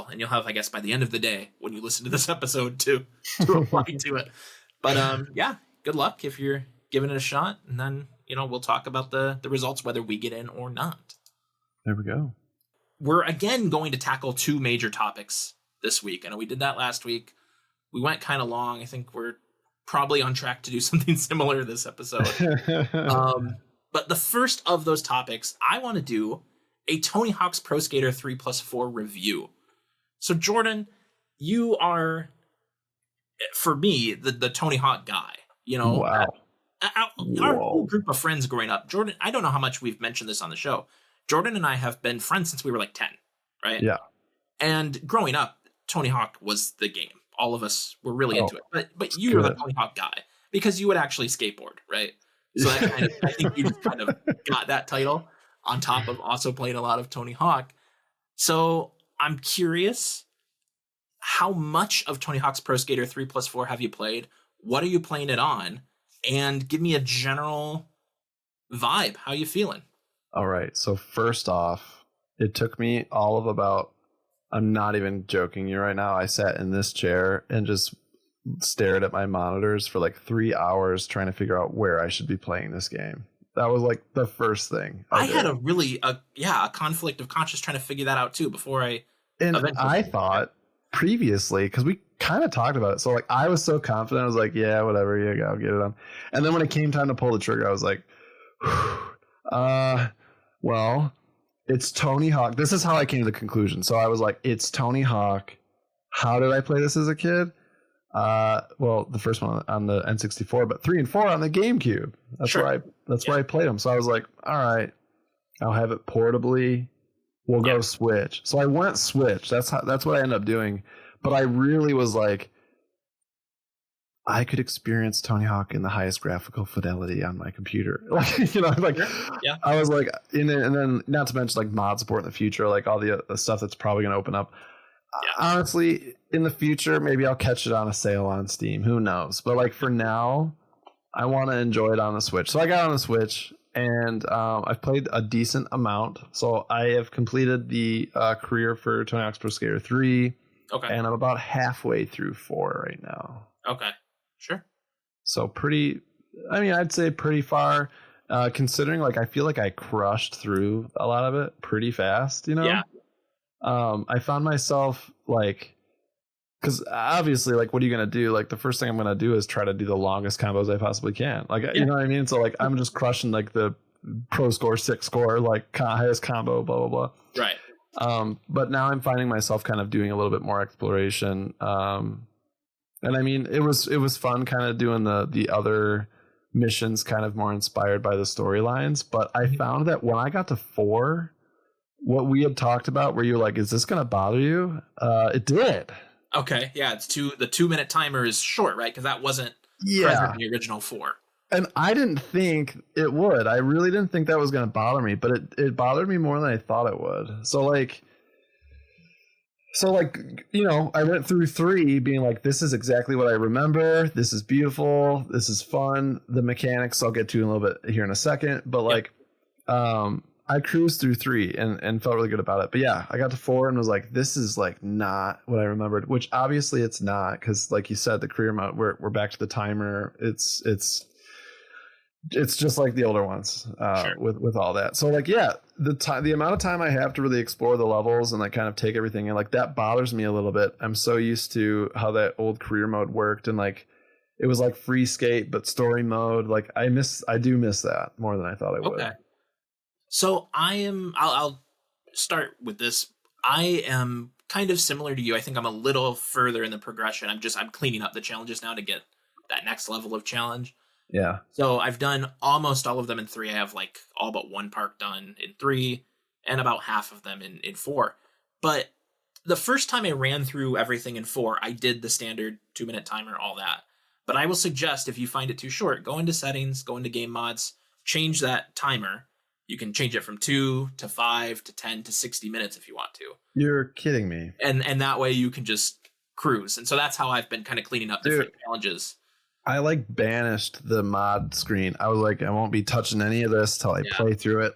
and you'll have, I guess, by the end of the day when you listen to this episode to apply to it. But yeah, good luck if you're giving it a shot. And then, we'll talk about the results, whether we get in or not. There we go. We're again going to tackle two major topics this week. I know we did that last week. We went kind of long. I think we're probably on track to do something similar this episode. But the first of those topics, I want to do a Tony Hawk's Pro Skater 3+4 review. So Jordan, you are, for me, the Tony Hawk guy. Wow. Our whole group of friends growing up, Jordan, I don't know how much we've mentioned this on the show. Jordan and I have been friends since we were like 10, right? Yeah. And growing up, Tony Hawk was the game. All of us were really into it. But you were the Tony Hawk guy because you would actually skateboard, right? So that I think you just kind of got that title on top of also playing a lot of Tony Hawk. So I'm curious, how much of Tony Hawk's Pro Skater 3+4 have you played? What are you playing it on? And give me a general vibe. How you feeling? All right. So first off, it took me all of about, I'm not even joking you right now, I sat in this chair and just stared at my monitors for like 3 hours trying to figure out where I should be playing this game. That was like the first thing I did. Had a conflict of conscience trying to figure that out too before I. And I thought previously, because we kind of talked about it, so like I was so confident, I was like, yeah, whatever, yeah, I'll get it on. And then when it came time to pull the trigger, I was like, well, it's Tony Hawk. This is how I came to the conclusion. So I was like, it's Tony Hawk. How did I play this as a kid? Well, the first one on the N64, but 3 and 4 on the GameCube. That's where I played them. So I was like, all right, I'll have it portably. We'll go Switch. So I went Switch. That's what I ended up doing. But I really was like, I could experience Tony Hawk in the highest graphical fidelity on my computer. I was like, and then not to mention like mod support in the future, like all the stuff that's probably going to open up. Yeah. Honestly, in the future, maybe I'll catch it on a sale on Steam. Who knows? But like for now, I want to enjoy it on the Switch. So I got on the Switch and I've played a decent amount. So I have completed the career for Tony Hawk's Pro Skater 3. Okay. And I'm about halfway through 4 right now. Okay. Sure. So I'd say pretty far, considering like I feel like I crushed through a lot of it pretty fast, Yeah. I found myself like, because obviously, like, what are you going to do? Like, the first thing I'm going to do is try to do the longest combos I possibly can. Like, you know what I mean? So like, I'm just crushing like the pro score, 6 score, like highest combo, blah, blah, blah. Right. But now I'm finding myself kind of doing a little bit more exploration. And I mean, it was fun kind of doing the other missions kind of more inspired by the storylines. But I found that when I got to 4, what we had talked about where you're like, is this going to bother you? It did. Okay. Yeah. The 2-minute timer is short, right? Because that wasn't present in the original 4. And I didn't think it would. I really didn't think that was going to bother me, but it bothered me more than I thought it would. So like, So like, I went through 3 being like, this is exactly what I remember. This is beautiful. This is fun. The mechanics I'll get to in a little bit here in a second. But like, I cruised through 3 and felt really good about it. But yeah, I got to 4 and was like, this is like not what I remembered, which obviously it's not. Cause like you said, the career mode, we're back to the timer. It's just like the older ones Sure. with all that. So like, yeah, the amount of time I have to really explore the levels and like kind of take everything in, like that bothers me a little bit. I'm so used to how that old career mode worked, and like it was like free skate but story mode. Like I do miss that more than I thought I would. Okay. So I'll start with this. I am kind of similar to you. I think I'm a little further in the progression. I'm cleaning up the challenges now to get that next level of challenge. Yeah. So I've done almost all of them in 3. I have like all but one park done in 3 and about half of them in 4. But the first time I ran through everything in 4, I did the standard 2-minute timer, all that. But I will suggest if you find it too short, go into settings, go into game mods, change that timer. You can change it from 2 to 5 to 10 to 60 minutes if you want to. You're kidding me. And that way you can just cruise. And so that's how I've been kind of cleaning up different challenges. I like banished the mod screen. I was like, I won't be touching any of this till I play through it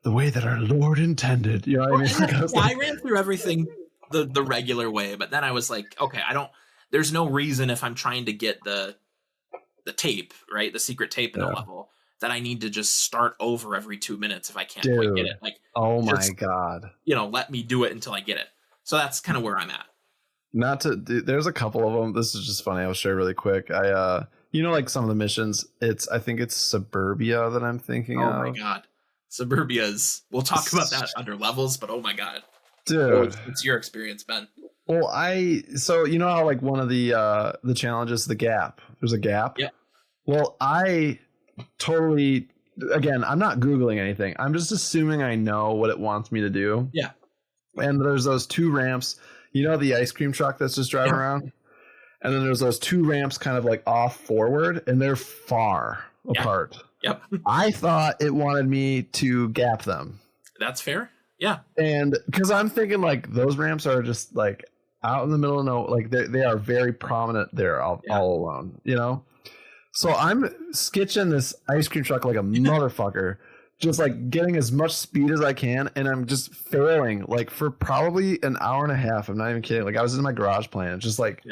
the way that our Lord intended. You know what I mean? I ran through everything the regular way, but then I was like, okay, there's no reason if I'm trying to get the tape, right? The secret tape in a level, that I need to just start over every 2 minutes if I can't quite get it. Like, oh my God. Let me do it until I get it. So that's kind of where I'm at. There's a couple of them. This is just funny. I'll share really quick. Like some of the missions, I think it's Suburbia that I'm thinking of. Oh my God. Suburbia's, we'll talk about that under levels, but oh my God. Dude. It's your experience, Ben. Well, so you know how like one of the challenges, the gap, there's a gap. Yeah. Well, I totally, again, I'm not Googling anything. I'm just assuming I know what it wants me to do. Yeah. And there's those 2 ramps. You know, the ice cream truck that's just driving around? And then there's those 2 ramps kind of like off forward, and they're far apart. Yep. I thought it wanted me to gap them. That's fair. Yeah. And because I'm thinking like those ramps are just like out in the middle of nowhere, like they are very prominent there all alone, So I'm sketching this ice cream truck like a motherfucker. Just like getting as much speed as I can, and I'm just failing like for probably an hour and a half. I'm not even kidding. Like I was in my garage playing, just like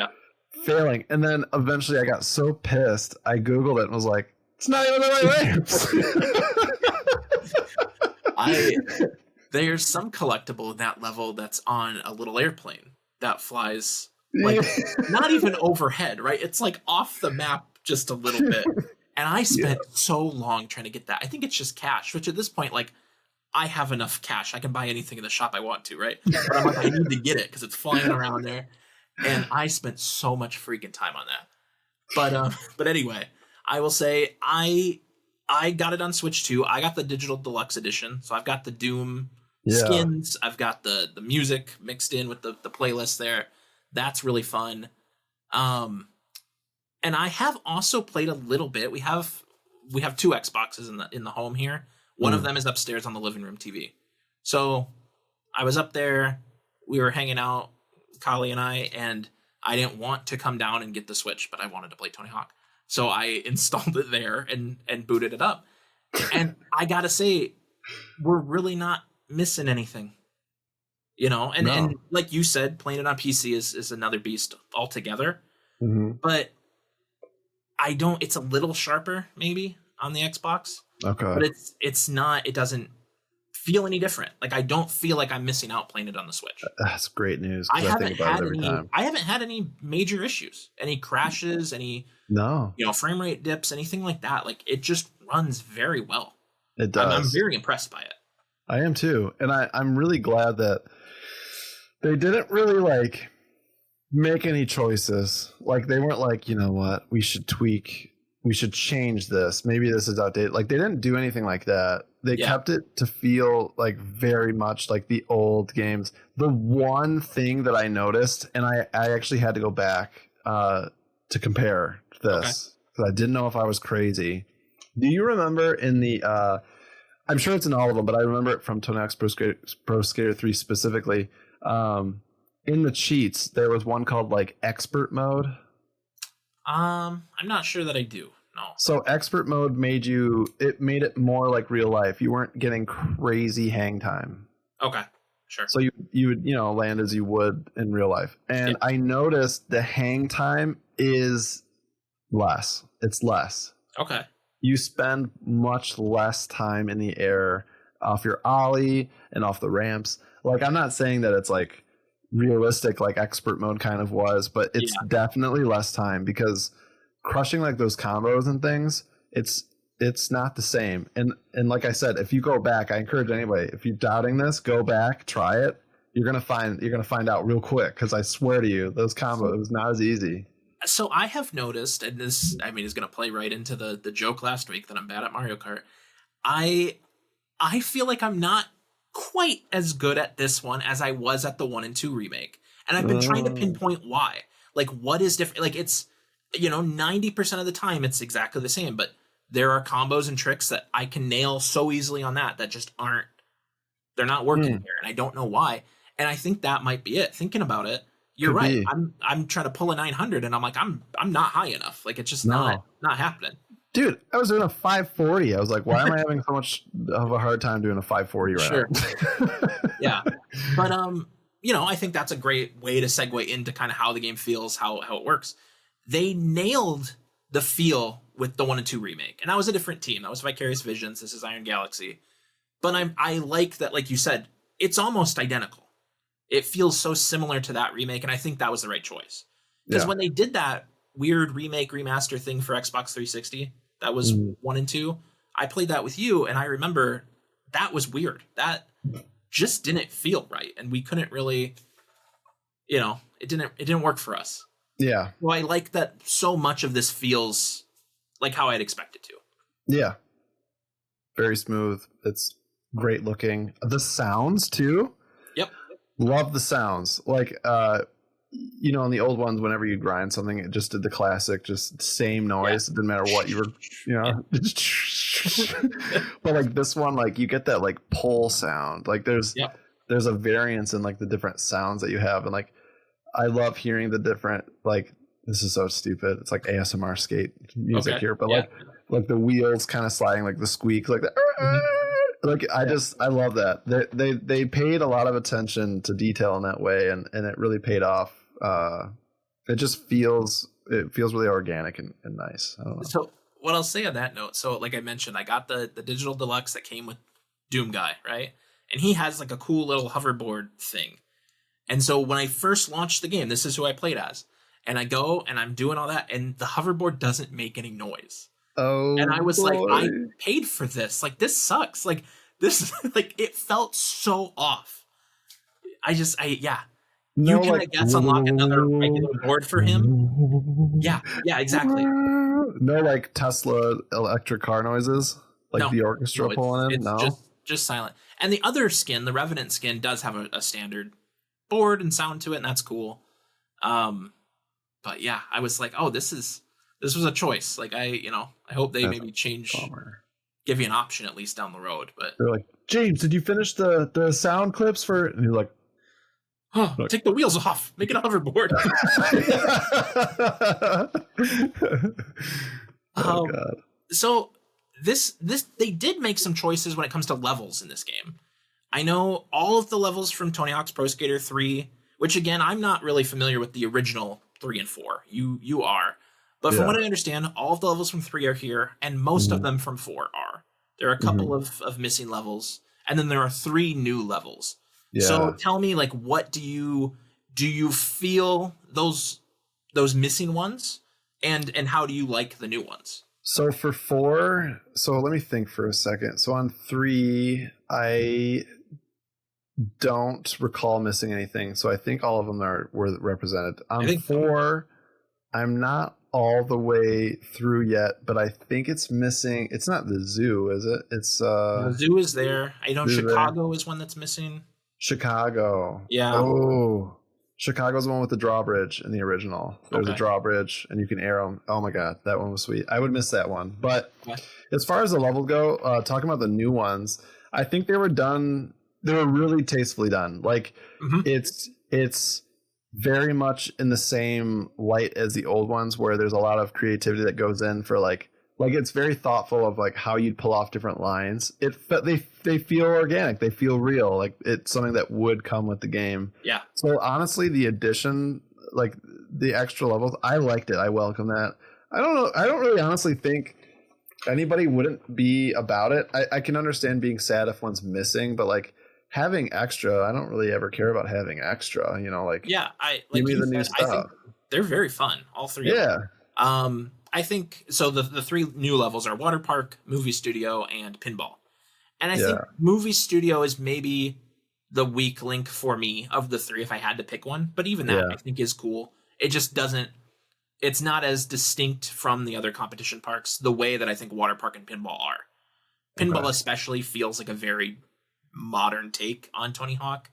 failing. And then eventually I got so pissed, I Googled it and was like, it's not even the right ramps. There's some collectible in that level that's on a little airplane that flies like not even overhead, right? It's like off the map just a little bit. And I spent so long trying to get that. I think it's just cash, which at this point, like, I have enough cash. I can buy anything in the shop I want to, right? But I'm like, I need to get it because it's flying around there. And I spent so much freaking time on that. But anyway, I will say I got it on Switch too. I got the digital deluxe edition. So I've got the Doom skins. I've got the music mixed in with the playlist there. That's really fun. And I have also played a little bit. We have 2 Xboxes in the home here. One of them is upstairs on the living room TV. So I was up there. We were hanging out, Kali and I didn't want to come down and get the Switch, but I wanted to play Tony Hawk. So I installed it there and booted it up. And I gotta say, we're really not missing anything. And like you said, playing it on PC is another beast altogether. Mm-hmm. But it's a little sharper maybe on the Xbox. Okay. But it's not, it doesn't feel any different. Like I don't feel like I'm missing out playing it on the Switch. That's great news. I haven't had any major issues, any crashes, any frame rate dips, anything like that. Like it just runs very well. It does. I'm very impressed by it. I am too. And I'm really glad that they didn't really like make any choices. Like they weren't like, you know what, we should change this, maybe this is outdated. Like they didn't do anything like that. They kept it to feel like very much like the old games. The one thing that I noticed, and I actually had to go back to compare this because I didn't know if I was crazy. Do you remember in the I'm sure it's in all of them, but I remember it from Tony Hawk's Pro Skater 3 specifically. in the cheats, there was one called like expert mode. I'm not sure that I do. No. So expert mode made it more like real life. You weren't getting crazy hang time. Okay, sure. So you would, land as you would in real life. And I noticed the hang time is less. It's less. Okay. You spend much less time in the air off your ollie and off the ramps. Like, I'm not saying that it's like realistic like expert mode kind of was, but it's definitely less time, because crushing like those combos and things, it's not the same. And like I said, if you go back, I encourage anybody, if you're doubting this, go back, try it. You're gonna find out real quick, because I swear to you, those combos, it was not as easy. So I have noticed, and this, I mean, is going to play right into the joke last week that I'm bad at Mario Kart. I feel like I'm not quite as good at this one as I was at the 1 and 2 remake. And I've been trying to pinpoint why. Like, what is different? Like, it's, 90% of the time it's exactly the same, but there are combos and tricks that I can nail so easily on that just they're not working here. And I don't know why. And I think that might be it. Thinking about it, you're right. I'm trying to pull a 900 and I'm like, I'm not high enough. Like, it's just not happening. Dude, I was doing a 540. I was like, why am I having so much of a hard time doing a 540 right Sure. now? Yeah. But, I think that's a great way to segue into kind of how the game feels, how it works. They nailed the feel with the 1 and 2 remake. And that was a different team. That was Vicarious Visions. This is Iron Galaxy. But I like that, like you said, it's almost identical. It feels so similar to that remake, and I think that was the right choice. Because when they did that weird remake remaster thing for Xbox 360, that was 1 and 2, I played that with you, and I remember that was weird. That just didn't feel right, and we couldn't really, it didn't work for us. Yeah. Well, I like that so much of this feels like how I'd expect it to. Yeah. Very smooth. It's great looking. The sounds too. Yep. Love the sounds. Like, in the old ones, whenever you grind something, it just did the classic, just same noise. It didn't matter what you were, But like this one, like you get that like pull sound. Like there's a variance in like the different sounds that you have. And like, I love hearing the different, like, this is so stupid. It's like ASMR skate music here, but like the wheels kind of sliding, like the squeak, like the, like I love that. They paid a lot of attention to detail in that way, and it really paid off. It just feels really organic and nice. I don't know. So what I'll say on that note, so like I mentioned, I got the digital deluxe that came with Doom Guy, right? And he has like a cool little hoverboard thing. And so when I first launched the game, this is who I played as. And I go and I'm doing all that, and the hoverboard doesn't make any noise. Oh, and I was boy. like, I paid for this. Like, this sucks. Like, this, like, it felt so off. You can, I guess, unlock another regular board for him. Yeah, exactly. No, like Tesla electric car noises, like the orchestra pulling in. No, just silent. And the other skin, the Revenant skin, does have a standard board and sound to it, and that's cool. But yeah, I was like, oh, this was a choice. Like, I hope they maybe change, give you an option at least down the road. But they're like, James, did you finish the sound clips for? And you're like, oh, take the wheels off, make it a hoverboard. Oh God. So this they did make some choices when it comes to levels in this game. I know all of the levels from Tony Hawk's Pro Skater 3, which again, I'm not really familiar with the original 3 and 4. You are. But from what I understand, all of the levels from 3 are here, and most of them from 4 are. There are a couple of missing levels, and then there are 3 new levels. Yeah. So tell me, like, what do you feel those missing ones, and how do you like the new ones? So for 4, so let me think for a second. So on 3, I don't recall missing anything. So I think all of them were represented. On 4, I'm not all the way through yet, but I think it's missing. It's not the zoo, is it? It's the zoo is there. I know Chicago is one that's missing. Chicago. Yeah. Oh, Chicago's the one with the drawbridge in the original. There's a drawbridge and you can arrow. Oh my God, that one was sweet. I would miss that one. But as far as the level go, talking about the new ones, I think they were done. They were really tastefully done. Like it's very much in the same light as the old ones, where there's a lot of creativity that goes in for like it's very thoughtful of like how you'd pull off different lines. They feel organic, they feel real, like it's something that would come with the game. Yeah. So honestly, the addition, like the extra levels, I liked it. I welcome that. I don't know. I don't really honestly think anybody wouldn't be about it. I can understand being sad if one's missing, but like having extra, I don't really ever care about having extra, you know, like, yeah, I give like me you the new said, I think stuff. they're very fun, all three of Yeah. them. I think so. The three new levels are water park, movie studio, and pinball. And I think Yeah. movie studio is maybe the weak link for me of the three if I had to pick one. But even that Yeah. I think is cool. It just doesn't. It's not as distinct from the other competition parks the way that I think water park and pinball are. Pinball Okay. especially feels like a very modern take on Tony Hawk.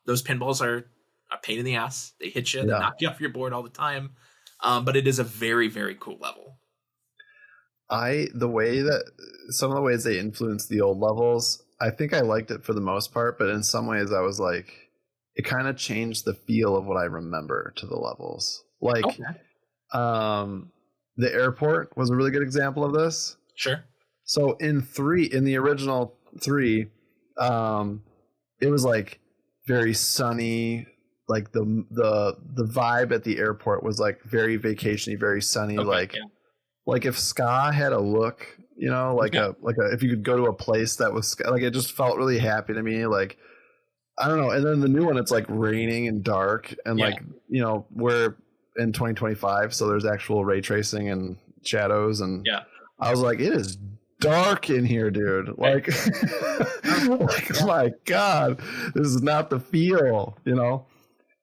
Those pinballs are a pain in the ass. They hit you, they Yeah. knock you off your board all the time. But it is a very, very cool level. The way that some of the ways they influenced the old levels, I think I liked it for the most part, but in some ways I was like, it kind of changed the feel of what I remember to the levels. Like, Okay. The airport was a really good example of this. Sure. So in the original 3, it was like very sunny. Like the vibe at the airport was like very vacationy, very sunny. Okay, Like if ska had a look, you know, like a if you could go to a place that was like, it just felt really happy to me. Like, I don't know. And then the new one, it's like raining and dark, and like, you know, we're in 2025, so there's actual ray tracing and shadows, and I was like, it is dark in here, dude. Like, like my God, this is not the feel, you know.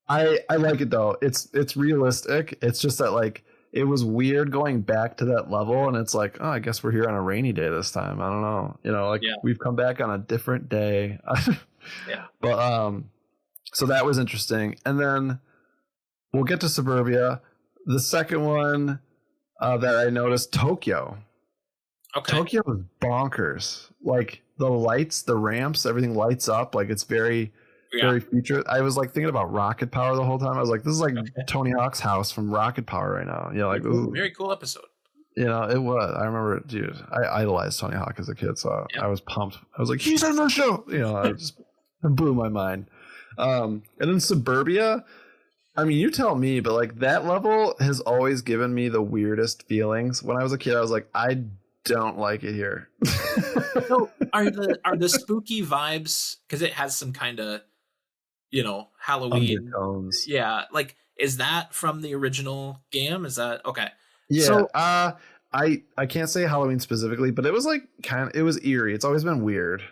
I like it though. It's realistic. It's just that like it was weird going back to that level, and it's like, oh, I guess we're here on a rainy day this time. I don't know, you know, like we've come back on a different day. But so that was interesting, and then we'll get to Suburbia. The second one that I noticed, Tokyo. Okay. Tokyo was bonkers. Like the lights, the ramps, everything lights up. Like it's very featured. I was like thinking about Rocket Power the whole time. I was like, this is like Tony Hawk's house from Rocket Power right now. You know, like very cool episode. You know, it was. I remember it, dude. I idolized Tony Hawk as a kid, so I was pumped. I was like, he's on the show. You know, it blew my mind. And then Suburbia, I mean, you tell me, but like that level has always given me the weirdest feelings. When I was a kid, I was like, I don't like it here. So are the spooky vibes, because it has some kind of, you know, Halloween undertones? Yeah, like, is that from the original game? Is that okay? Yeah. So, I can't say Halloween specifically, but it was like it was eerie. It's always been weird.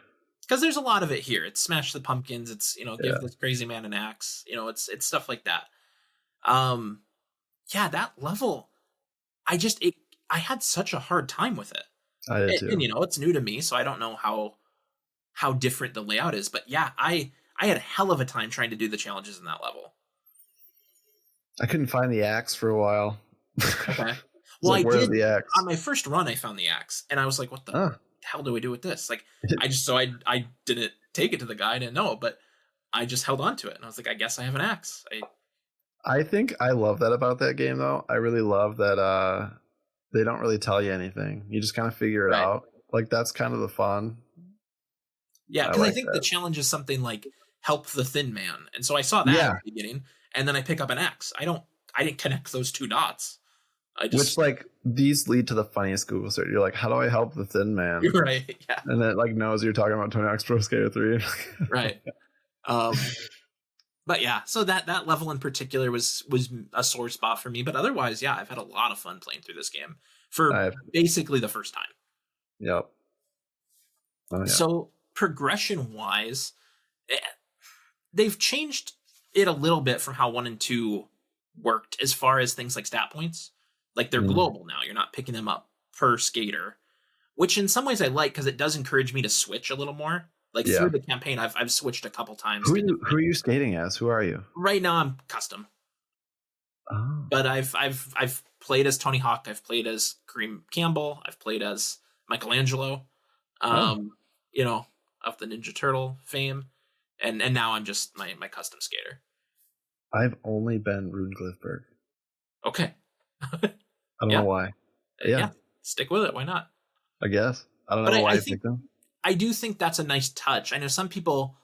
Because there's a lot of it here. It's smash the pumpkins. It's, you know, give this crazy man an axe. You know, it's stuff like that. Yeah, that level, I had such a hard time with it. I did too. And you know, it's new to me, so I don't know how different the layout is. But yeah, I had a hell of a time trying to do the challenges in that level. I couldn't find the axe for a while. Okay. Well, like, I did the axe? On my first run. I found the axe, and I was like, "What the hell do we do with this?" Like, I didn't take it to the guy. I didn't know, but I just held on to it, and I was like, "I guess I have an axe." I think I love that about that game, though. I really love that they don't really tell you anything. You just kind of figure it out. Like, that's kind of the fun. Yeah, because I think the challenge is something like help the thin man, and so I saw that at the beginning, and then I pick up an axe. I didn't connect those two dots. Which, like, these lead to the funniest Google search. You're like, how do I help the thin man? You're right. Yeah. And it like knows you're talking about Tony Hawk's Pro Skater 3. Right. But yeah, so that level in particular was a sore spot for me. But otherwise, yeah, I've had a lot of fun playing through this game for basically the first time. Yep. Oh, yeah. So progression wise, they've changed it a little bit from how 1 and 2 worked as far as things like stat points. Like, they're global now. You're not picking them up per skater, which in some ways I like, because it does encourage me to switch a little more. Like, through the campaign, I've switched a couple times. Who are you skating as? Who are you? Right now, I'm custom. Oh. But I've played as Tony Hawk. I've played as Kareem Campbell. I've played as Michelangelo. You know, of the Ninja Turtle fame, and now I'm just my custom skater. I've only been Rune-Glifberg. Okay. I don't know why. Yeah. Stick with it. Why not? I guess. I don't know why I picked them. I do think that's a nice touch. I know some people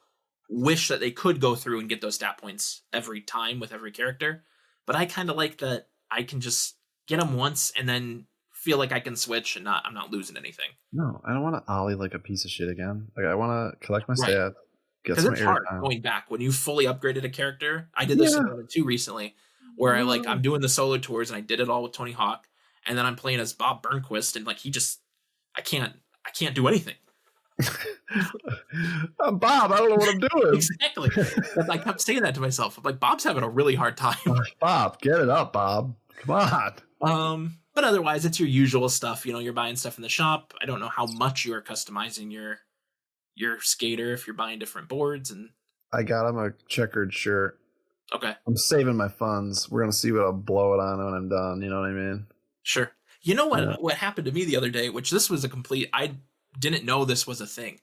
wish that they could go through and get those stat points every time with every character, but I kind of like that I can just get them once and then feel like I can switch and I'm not losing anything. No, I don't want to ollie like a piece of shit again. Like I want to collect my stats, get some it's hard time. going back when you fully upgraded a character. I did this in Zelda 2 recently, where I'm doing the solo tours and I did it all with Tony Hawk, and then I'm playing as Bob Burnquist, and like I can't do anything. I'm Bob, I don't know what I'm doing. Exactly. I kept saying that to myself. I'm like, Bob's having a really hard time. Bob, get it up, Bob. Come on. But otherwise, it's your usual stuff. You're buying stuff in the shop. I don't know how much you are customizing your skater if you're buying different boards. And I got him a checkered shirt. Okay. I'm saving my funds. We're gonna see what I'll blow it on when I'm done. You know what I mean? Sure. You know what happened to me the other day, which this was I didn't know this was a thing.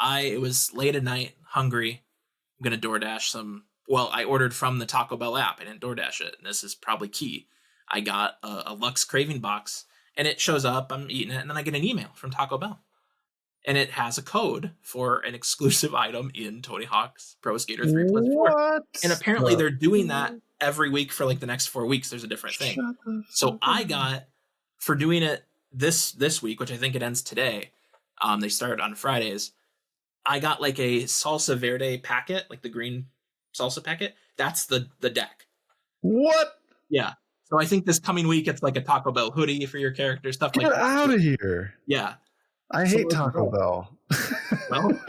It was late at night, hungry. I'm going to DoorDash I ordered from the Taco Bell app. I didn't DoorDash it. And this is probably key. I got a Lux Craving box and it shows up. I'm eating it. And then I get an email from Taco Bell. And it has a code for an exclusive item in Tony Hawk's Pro Skater 3 Plus 4. And apparently they're doing that every week for like the next 4 weeks. There's a different thing. So I got, for doing it this week, which I think it ends today, they start on Fridays, I got like a salsa verde packet, like the green salsa packet. That's the deck. What? Yeah. So I think this coming week, it's like a Taco Bell hoodie for your character, stuff Get like that. Get out of here. Yeah. I hate Taco Bell. Well,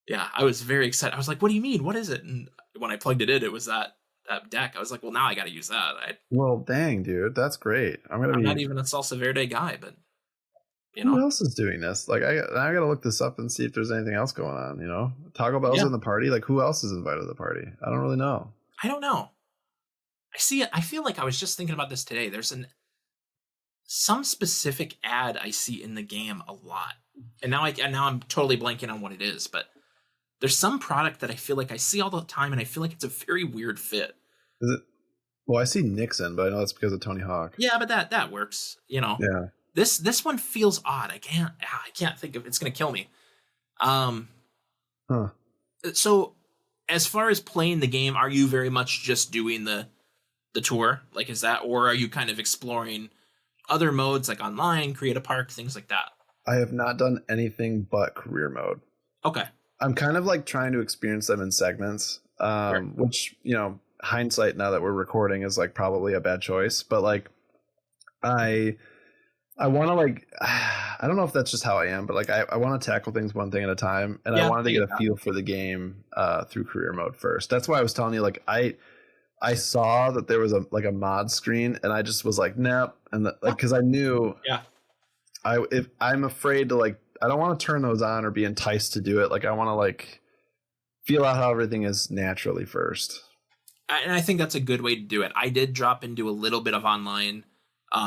yeah, I was very excited. I was like, what do you mean? What is it? And when I plugged it in, it was that deck. I was like, well, now I got to use that. Well, dang, dude. That's great. I'm not even a salsa verde guy, but who else is doing this? Like, I gotta look this up and see if there's anything else going on. Taco Bell's in the party. Like, who else is invited to the party? I don't really know. I don't know. I see it. I feel like I was just thinking about this today. There's some specific ad I see in the game a lot, and now I'm totally blanking on what it is. But there's some product that I feel like I see all the time, and I feel like it's a very weird fit. Is it? Well, I see Nixon, but I know that's because of Tony Hawk. Yeah, but that works. Yeah. This one feels odd. I can't think of. It's gonna kill me. So, as far as playing the game, are you very much just doing the tour? Like, is that, or are you kind of exploring other modes like online, create a park, things like that? I have not done anything but career mode. Okay. I'm kind of like trying to experience them in segments, which, hindsight now that we're recording is like probably a bad choice, but like I want to I don't know if that's just how I am, but like I want to tackle things one thing at a time, and I wanted to get a feel for the game through career mode first. That's why I was telling you, like I saw that there was a mod screen, and I just was like, nope, and because I knew if I'm afraid to I don't want to turn those on or be enticed to do it. Like I want to feel out how everything is naturally first. And I think that's a good way to do it. I did drop into a little bit of online.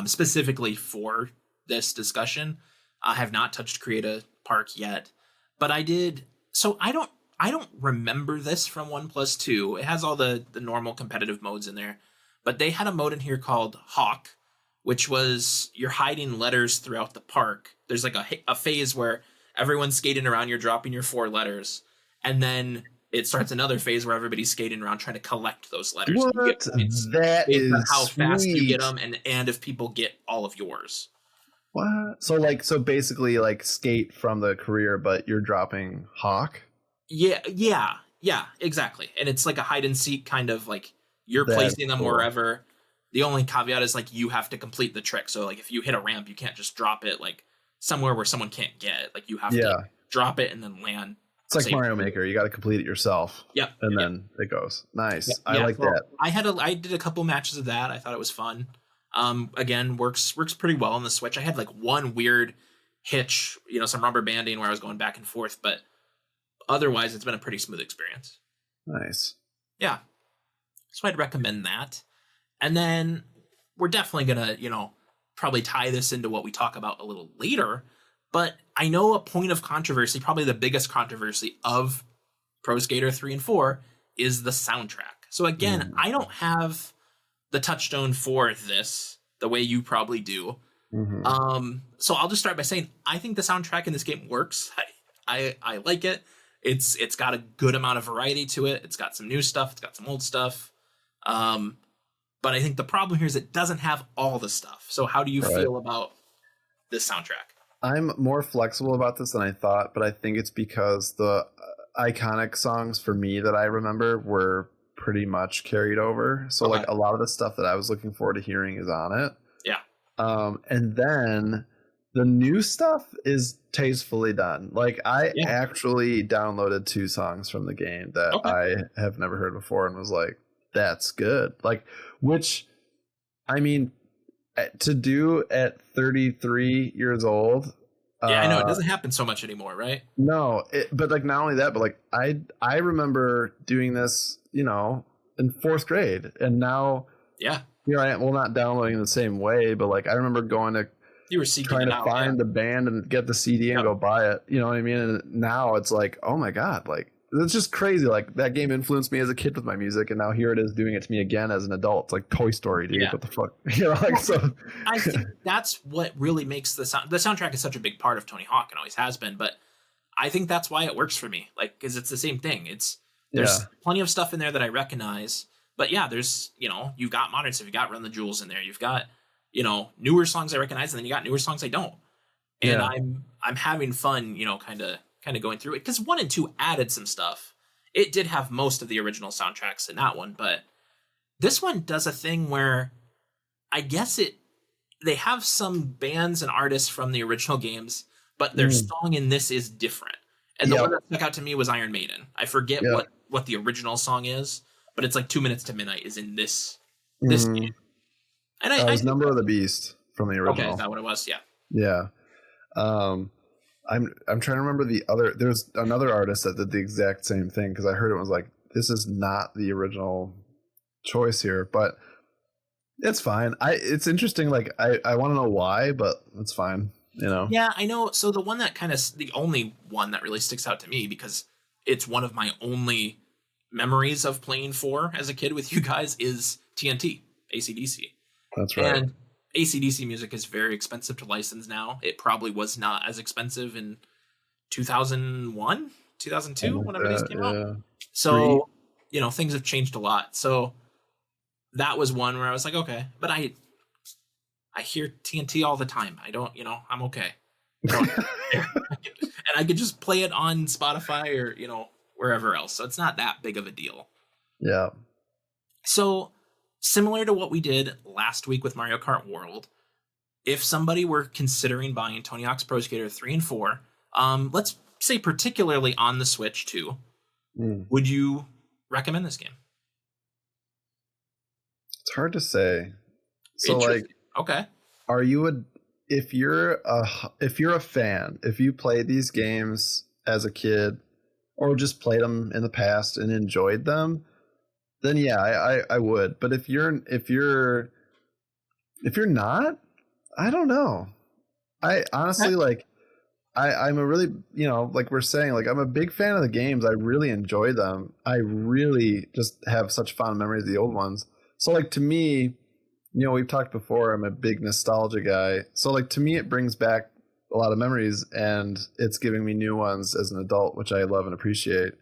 Specifically for this discussion. I have not touched Create a Park yet, but I did. So I don't remember this from 1+2. It has all the normal competitive modes in there, but they had a mode in here called Hawk, which was you're hiding letters throughout the park. There's like a phase where everyone's skating around, you're dropping your 4 letters, and then it starts another phase where everybody's skating around trying to collect those letters. What? That is how fast sweet. you get them, and if people get all of yours. What? So basically skate from the career, but you're dropping Hawk. Yeah, exactly. And it's like a hide and seek kind of you're placing them wherever. The only caveat is you have to complete the trick. So if you hit a ramp, you can't just drop it somewhere where someone can't get it. You have to drop it and then land. It's like Mario Maker. You got to complete it yourself. Yep. And then it goes. Nice. I like that. I did a couple matches of that. I thought it was fun. Again, works pretty well on the Switch. I had one weird hitch, some rubber banding where I was going back and forth, but otherwise it's been a pretty smooth experience. Nice. Yeah. So I'd recommend that. And then we're definitely going to, probably tie this into what we talk about a little later. But I know a point of controversy, probably the biggest controversy of Pro Skater 3 and 4, is the soundtrack. So again, I don't have the touchstone for this the way you probably do. So I'll just start by saying I think the soundtrack in this game works. I like it. It's got a good amount of variety to it. It's got some new stuff. It's got some old stuff. But I think the problem here is it doesn't have all the stuff. So how do you feel about this soundtrack? I'm more flexible about this than I thought, but I think it's because the iconic songs for me that I remember were pretty much carried over. So like a lot of the stuff that I was looking forward to hearing is on it. Yeah. And then the new stuff is tastefully done. Like I actually downloaded 2 songs from the game that I have never heard before and was like, that's good. Like, which, I mean, to do at 33 years old. Yeah, I know it doesn't happen so much anymore, right? No, but like not only that, but like I remember doing this, you know, in 4th grade, and now here I am. Well, not downloading the same way, but like I remember going to trying to find the band and get the CD and go buy it. You know what I mean? And now it's like, oh my god, like it's just crazy. Like that game influenced me as a kid with my music, and now here it is doing it to me again as an adult. It's like Toy Story, dude. What the fuck? You know, like so. I think that's what really makes the soundtrack is such a big part of Tony Hawk and always has been. But I think that's why it works for me. Like, because it's the same thing. There's plenty of stuff in there that I recognize. But yeah, there's, you know, you've got modern stuff, you got Run the Jewels in there, you've got, you know, newer songs I recognize, and then you got newer songs I don't. And I'm having fun, you know, kind of going through it, because 1 and 2 added some stuff. It did have most of the original soundtracks in that one, but this one does a thing where I guess they have some bands and artists from the original games, but their song in this is different. And the one that stuck out to me was Iron Maiden. I forget what the original song is, but it's like 2 Minutes to Midnight is in this game. And it was Number of the Beast from the original. Okay, is that what it was? Yeah. Yeah. I'm trying to remember the other. There's another artist that did the exact same thing, because I heard it was like, this is not the original choice here, but it's fine. It's interesting. Like I want to know why, but it's fine. You know. Yeah, I know. So the one that the only one that really sticks out to me, because it's one of my only memories of playing 4 as a kid with you guys, is TNT, AC/DC. That's right. And AC/DC music is very expensive to license now. It probably was not as expensive in 2001, 2002, whenever these came out. So, you know, things have changed a lot. So that was one where I was like, okay, but I hear TNT all the time. I don't, you know, I'm okay. And I could just play it on Spotify or, you know, wherever else. So it's not that big of a deal. Yeah. So similar to what we did last week with Mario Kart World, if somebody were considering buying Tony Hawk's Pro Skater 3 and 4, let's say particularly on the Switch too, would you recommend this game? It's hard to say. So like, okay, are you if you're a fan, if you played these games as a kid or just played them in the past and enjoyed them, then yeah, I would. But if you're not, I don't know. I honestly I'm a really, you know, like we're saying, like I'm a big fan of the games. I really enjoy them. I really just have such fond memories of the old ones. So like to me, you know, we've talked before, I'm a big nostalgia guy. So like to me, it brings back a lot of memories, and it's giving me new ones as an adult, which I love and appreciate.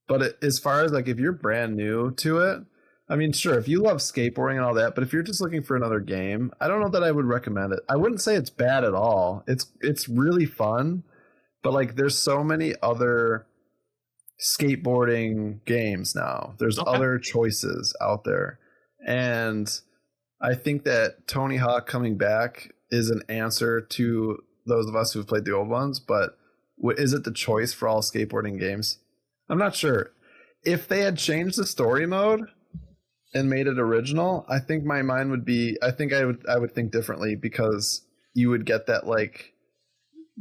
But as far as like if you're brand new to it, I mean, sure, if you love skateboarding and all that, but if you're just looking for another game, I don't know that I would recommend it. I wouldn't say it's bad at all. It's really fun, but like there's so many other skateboarding games now. There's other choices out there. And I think that Tony Hawk coming back is an answer to those of us who've played the old ones, but is it the choice for all skateboarding games? I'm not sure. If they had changed the story mode and made it original, I think my mind would be, I would think differently, because you would get that like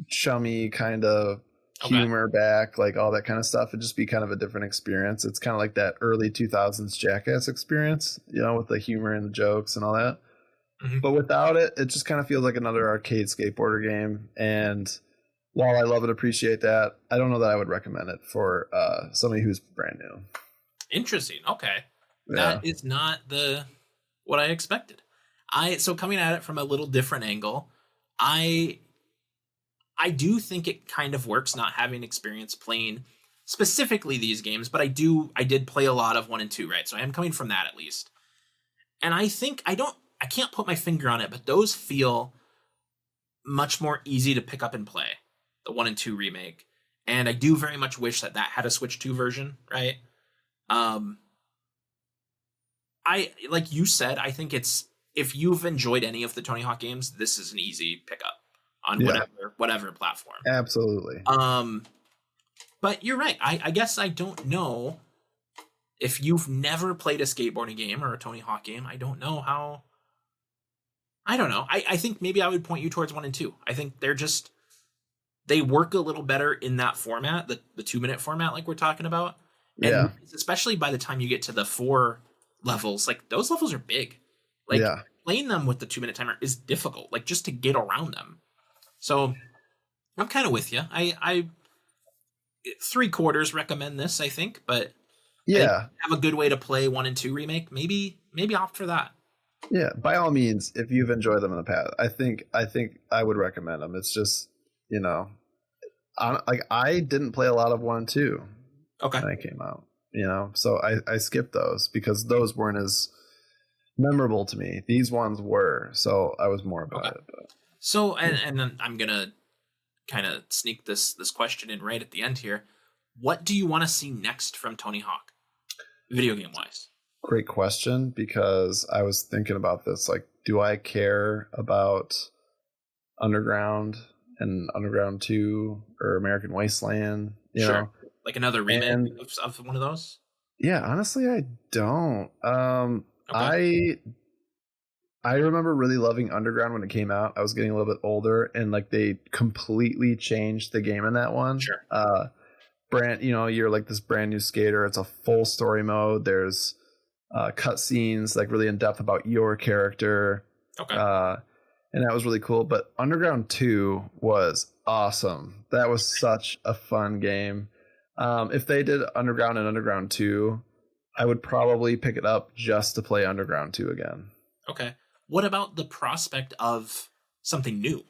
chummy kind of humor back, like all that kind of stuff. It'd just be kind of a different experience. It's kind of like that early 2000s Jackass experience, you know, with the humor and the jokes and all that. Mm-hmm. But without it, it just kind of feels like another arcade skateboarder game. And while I love and appreciate that, I don't know that I would recommend it for somebody who's brand new. Interesting. Okay. Yeah. That is not what I expected. So coming at it from a little different angle, I do think it kind of works not having experience playing specifically these games, but I did play a lot of 1 and 2, right? So I am coming from that at least. And I think I can't put my finger on it, but those feel much more easy to pick up and play. The 1 and 2 remake. And I do very much wish that had a Switch 2 version, right? I like you said, I think if you've enjoyed any of the Tony Hawk games, this is an easy pickup on whatever platform. Absolutely. But you're right. I guess I don't know if you've never played a skateboarding game or a Tony Hawk game. I don't know how. I don't know. I think maybe I would point you towards 1 and 2. I think they work a little better in that format, the 2-minute format, like we're talking about. And especially by the time you get to the 4 levels, like those levels are big. Like playing them with the 2-minute timer is difficult, like just to get around them. So I'm kind of with you. I 3/4 recommend this, I think, but have a good way to play 1 and 2 remake. Maybe opt for that. Yeah, by all means, if you've enjoyed them in the past, I think I would recommend them. It's just, I didn't play a lot of 1 and 2 when they came out, so I skipped those because those weren't as memorable to me. These ones were, so I was more about it. But. So, and then I'm gonna kind of sneak this question in right at the end here. What do you want to see next from Tony Hawk, video game wise? Great question, because I was thinking about this. Like, do I care about Underground and Underground 2 or American Wasteland? You know? Like another remake of one of those? Yeah, honestly, I don't. I remember really loving Underground when it came out. I was getting a little bit older, and like they completely changed the game in that one. Sure. You're like this brand new skater. It's a full story mode. There's cutscenes like really in depth about your character. And that was really cool. But Underground 2 was awesome. That was such a fun game. If they did Underground and Underground 2, I would probably pick it up just to play Underground 2 again. Okay. What about the prospect of something new,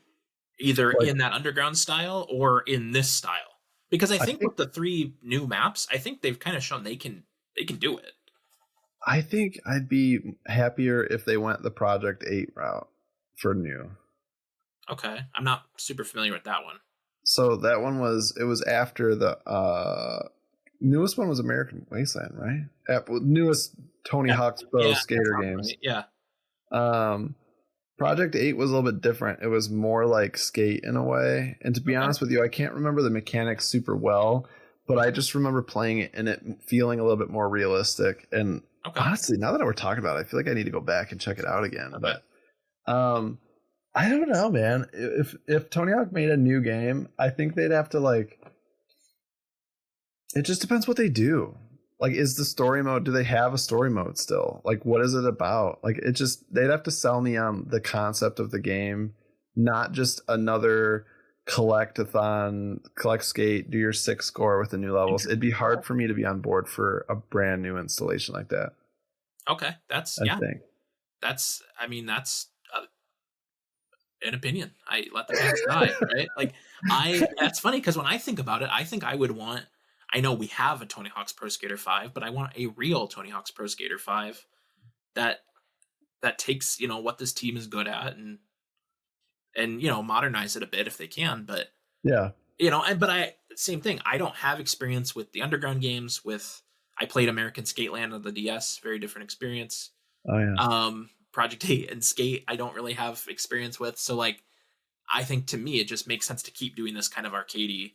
either in that Underground style or in this style? Because I think with the 3 new maps, I think they've kind of shown they can do it. I think I'd be happier if they went the Project 8 route for new. Okay. I'm not super familiar with that one. So that one was after the newest one was American Wasteland, right? Newest Tony Hawk's Pro Skater games. Right. Yeah. Project 8 was a little bit different. It was more like Skate in a way. And to be honest with you, I can't remember the mechanics super well, but I just remember playing it and it feeling a little bit more realistic. And honestly, now that we're talking about it, I feel like I need to go back and check it out again. But I don't know, man. If Tony Hawk made a new game, I think they'd have to it just depends what they do. Like, is the story mode, do they have a story mode still? Like, what is it about? Like, they'd have to sell me on the concept of the game, not just another collect-a-thon, collect skate, do your 6 score with the new levels. It'd be hard for me to be on board for a brand new installation like that. Okay. That's an opinion. I let the fans die, right? Like, that's funny because when I think about it, I think I would want, I know we have a Tony Hawk's Pro Skater 5, but I want a real Tony Hawk's Pro Skater 5 that takes, what this team is good at and modernize it a bit if they can. But same thing. I don't have experience with the Underground games. I played American Skateland on the DS, very different experience. Oh yeah. Project 8 and Skate, I don't really have experience with. So I think to me, it just makes sense to keep doing this kind of arcadey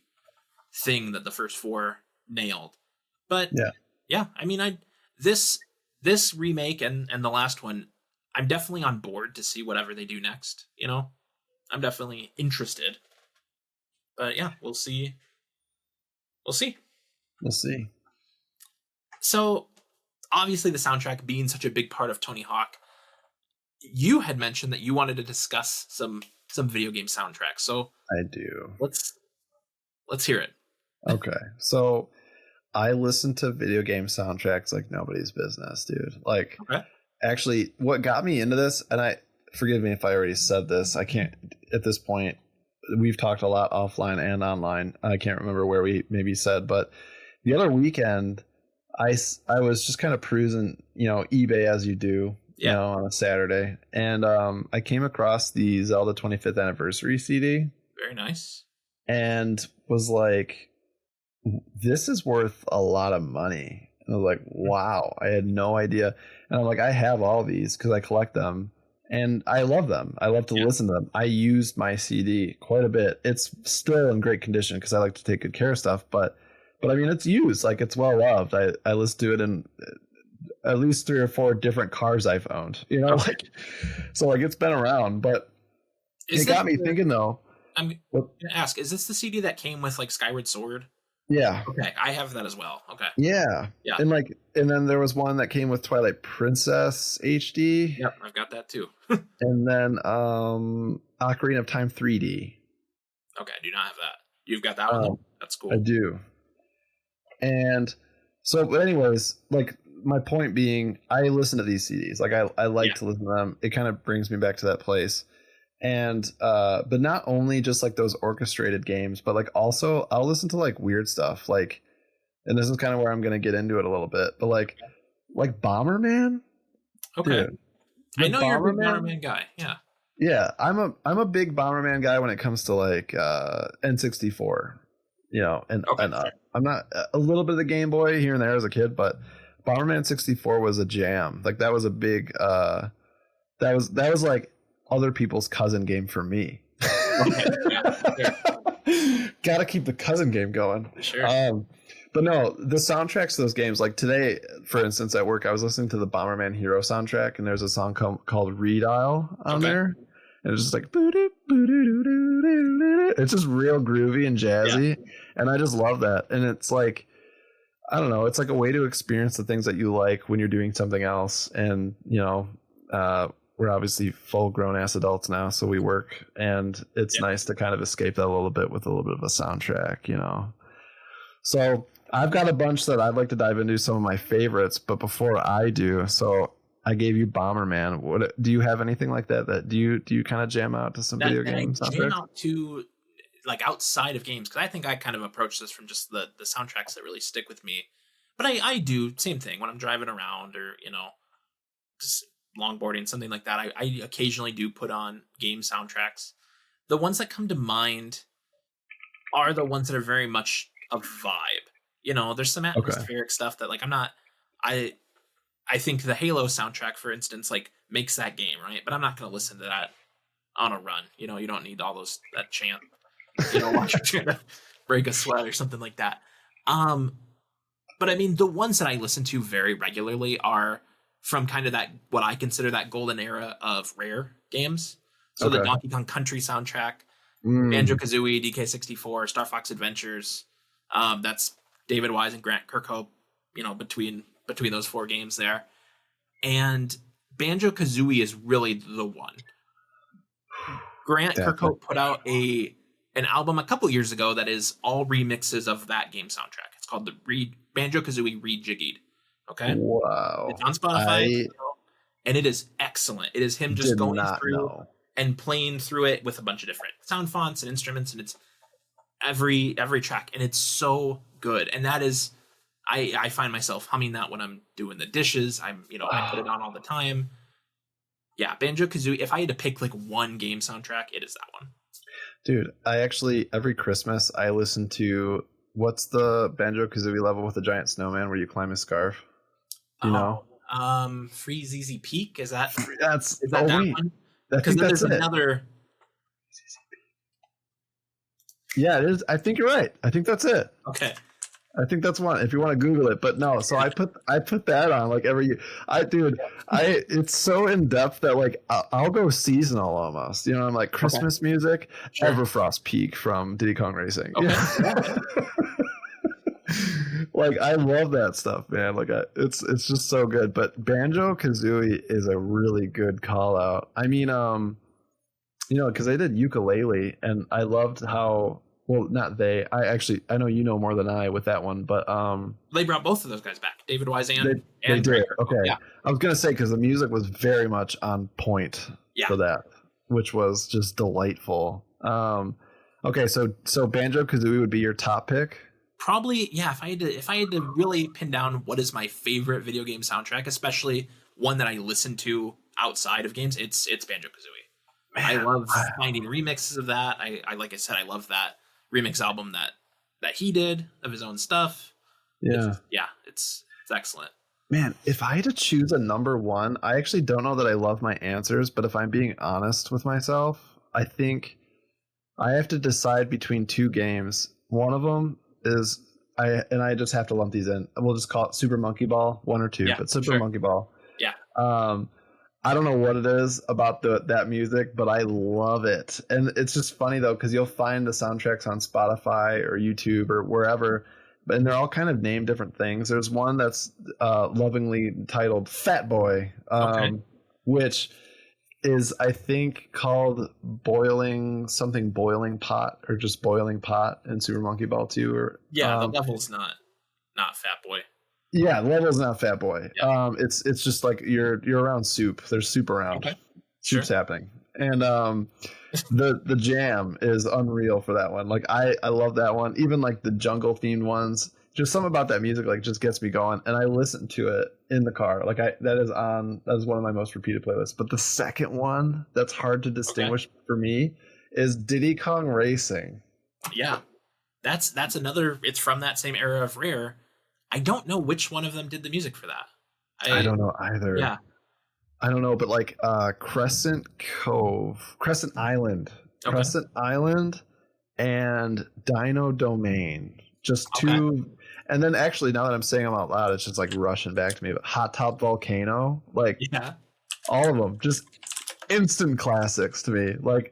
thing that the first 4 nailed. But I mean, this remake and the last one, I'm definitely on board to see whatever they do next. I'm definitely interested. But yeah, we'll see. So obviously the soundtrack being such a big part of Tony Hawk, you had mentioned that you wanted to discuss some video game soundtracks. So I do. Let's hear it. Okay. So I listen to video game soundtracks like nobody's business, dude. Like, okay. Actually, what got me into this, and I forgive me if I already said this, I can't at this point. We've talked a lot offline and online. I can't remember where we maybe said, but the other weekend, I was just kind of perusing, eBay as you do, on a Saturday, and I came across the Zelda 25th anniversary CD. Very nice. And was like, this is worth a lot of money. And I was like, wow, I had no idea. And I'm like, I have all these because I collect them and I love them. I love to listen to them. I used my CD quite a bit. It's still in great condition because I like to take good care of stuff. But I mean, it's used, like it's well loved. I listen to it in at least 3 or 4 different cars I've owned, so like it's been around. But it got me thinking though. I'm going to ask, is this the CD that came with like Skyward Sword? Yeah. Okay, I have that as well. Okay. Yeah. And then there was one that came with Twilight Princess HD. Yep, I've got that too. And then Ocarina of Time 3D. Okay, I do not have that. You've got that one? That's cool. I do. And so, but anyways, like my point being, I listen to these CDs. Like I like to listen to them. It kind of brings me back to that place. And but not only just like those orchestrated games, but like also I'll listen to like weird stuff, like, and this is kind of where I'm gonna get into it a little bit, but like Bomberman. Okay. Dude, I know you're a big Bomberman guy. Yeah, I'm a big Bomberman guy when it comes to like N64, and I'm not a little bit of the Game Boy here and there as a kid, but Bomberman 64 was a jam. Like that was a big that was like other people's cousin game for me. Okay. Gotta keep the cousin game going. Sure. But no, the soundtracks to those games, like today, for instance, at work, I was listening to the Bomberman Hero soundtrack, and there's a song called Redial on there. And it's just like, it's just real groovy and jazzy. Yeah. And I just love that. And it's like, I don't know, it's like a way to experience the things that you like when you're doing something else. And, we're obviously full grown ass adults now, so we work, and it's nice to kind of escape that a little bit with a little bit of a soundtrack, So I've got a bunch that I'd like to dive into, some of my favorites, but before I do, so I gave you Bomberman. What do you have anything like that? Do you kind of jam out to some video games? Jam out to like outside of games, because I think I kind of approach this from just the soundtracks that really stick with me. But I do same thing when I'm driving around or just longboarding, something like that. I occasionally do put on game soundtracks. The ones that come to mind are the ones that are very much a vibe. There's some atmospheric stuff that like I think the Halo soundtrack, for instance, like makes that game, right? But I'm not going to listen to that on a run. You don't need all that chant. Watch you trying to break a sweat or something like that. But I mean, the ones that I listen to very regularly are from kind of that, what I consider that golden era of Rare games. So the Donkey Kong Country soundtrack, Banjo-Kazooie, DK64, Star Fox Adventures. That's David Wise and Grant Kirkhope, between those 4 games there. And Banjo-Kazooie is really the one. Grant Kirkhope put out an album a couple years ago that is all remixes of that game soundtrack. It's called the Banjo-Kazooie Rejiggied. Okay. Wow. It's on Spotify, and it is excellent. It is him just going through and playing through it with a bunch of different sound fonts and instruments, and it's every track, and it's so good. And that is, I find myself humming that when I'm doing the dishes. I put it on all the time. Yeah, Banjo-Kazooie. If I had to pick like one game soundtrack, it is that one. Dude, I actually every Christmas I listen to, what's the Banjo-Kazooie level with the giant snowman where you climb a scarf? Free ZZ Peak, is that that one? Because then there's another. Yeah, it is. I think you're right. I think that's it. Okay. I think that's one. If you want to Google it, but no. So I put that on like every year. It's so in depth that like I'll go seasonal almost. I'm like Christmas music, Everfrost Peak from Diddy Kong Racing. Okay. Like I love that stuff, man. Like it's just so good. But Banjo-Kazooie is a really good call out. I mean, because I did ukulele, and I loved how well, not they. I know you know more than I with that one, but they brought both of those guys back, David Wise and they did. Okay, yeah. I was gonna say because the music was very much on point for that, which was just delightful. Okay, so Banjo-Kazooie would be your top pick? Probably, yeah. If I had to really pin down what is my favorite video game soundtrack, especially one that I listen to outside of games, it's Banjo-Kazooie. I love finding remixes of that. I like I said, I love that remix album that he did of his own stuff. Yeah, it's excellent. Man, if I had to choose a number one, I actually don't know that I love my answers, but if I'm being honest with myself, I think I have to decide between two games. One of them is I just have to lump these in. We'll just call it Super Monkey Ball 1 or 2, but Super Monkey Ball. Yeah. I don't know what it is about that music, but I love it. And it's just funny though, because you'll find the soundtracks on Spotify or YouTube or wherever, and they're all kind of named different things. There's one that's lovingly titled Fat Boy, which is, I think, called Boiling Pot or just Boiling Pot in Super Monkey Ball 2. Or the level's not Fat Boy. Yeah, the level's not Fat Boy. Yeah. It's just like you're around soup. There's soup around. Okay. Soup's happening. And the jam is unreal for that one. Like I love that one. Even like the jungle themed ones. Just something about that music like just gets me going, and I listen to it in the car. Like that is one of my most repeated playlists. But the second one that's hard to distinguish for me is Diddy Kong Racing. Yeah, that's another. It's from that same era of Rare. I don't know which one of them did the music for that. I don't know either. Yeah, I don't know, but like Crescent Island, and Dino Domain. Just two. And then actually, now that I'm saying them out loud, it's just like rushing back to me. But Hot Top Volcano, like all of them, just instant classics to me. Like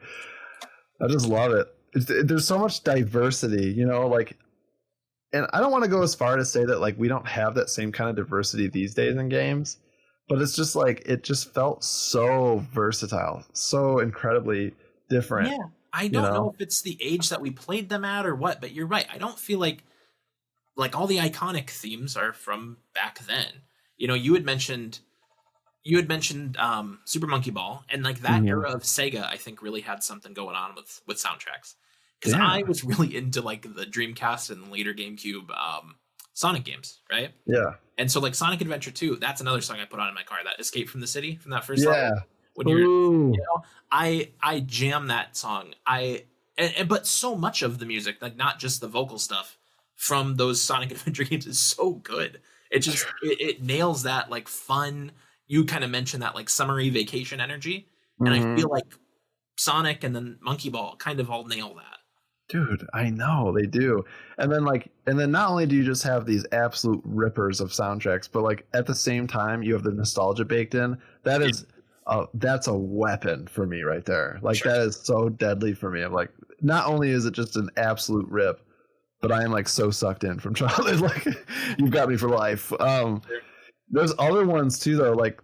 I just love it. There's so much diversity, you know, like, and I don't want to go as far to say that like we don't have that same kind of diversity these days in games, but it's just like it just felt so versatile, so incredibly different. Yeah, I don't know if it's the age that we played them at or what, but you're right. I don't feel like all the iconic themes are from back then. You know, you had mentioned Super Monkey Ball, and like that era of Sega, I think really had something going on with soundtracks. Because I was really into like the Dreamcast and later GameCube Sonic games, right? Yeah. And so like Sonic Adventure 2, that's another song I put on in my car, that Escape from the City from that first level. When I jam that song. But so much of the music, like not just the vocal stuff from those Sonic Adventure games, is so good. It just it nails that like fun. You kind of mentioned that like summery vacation energy, and I feel like Sonic and then Monkey Ball kind of all nail that. Dude, I know they do. And then not only do you just have these absolute rippers of soundtracks, but like at the same time you have the nostalgia baked in. That is that's a weapon for me right there. Like that is so deadly for me. I'm like, not only is it just an absolute rip, but I am like so sucked in from childhood. Like you've got me for life. There's other ones too though, like,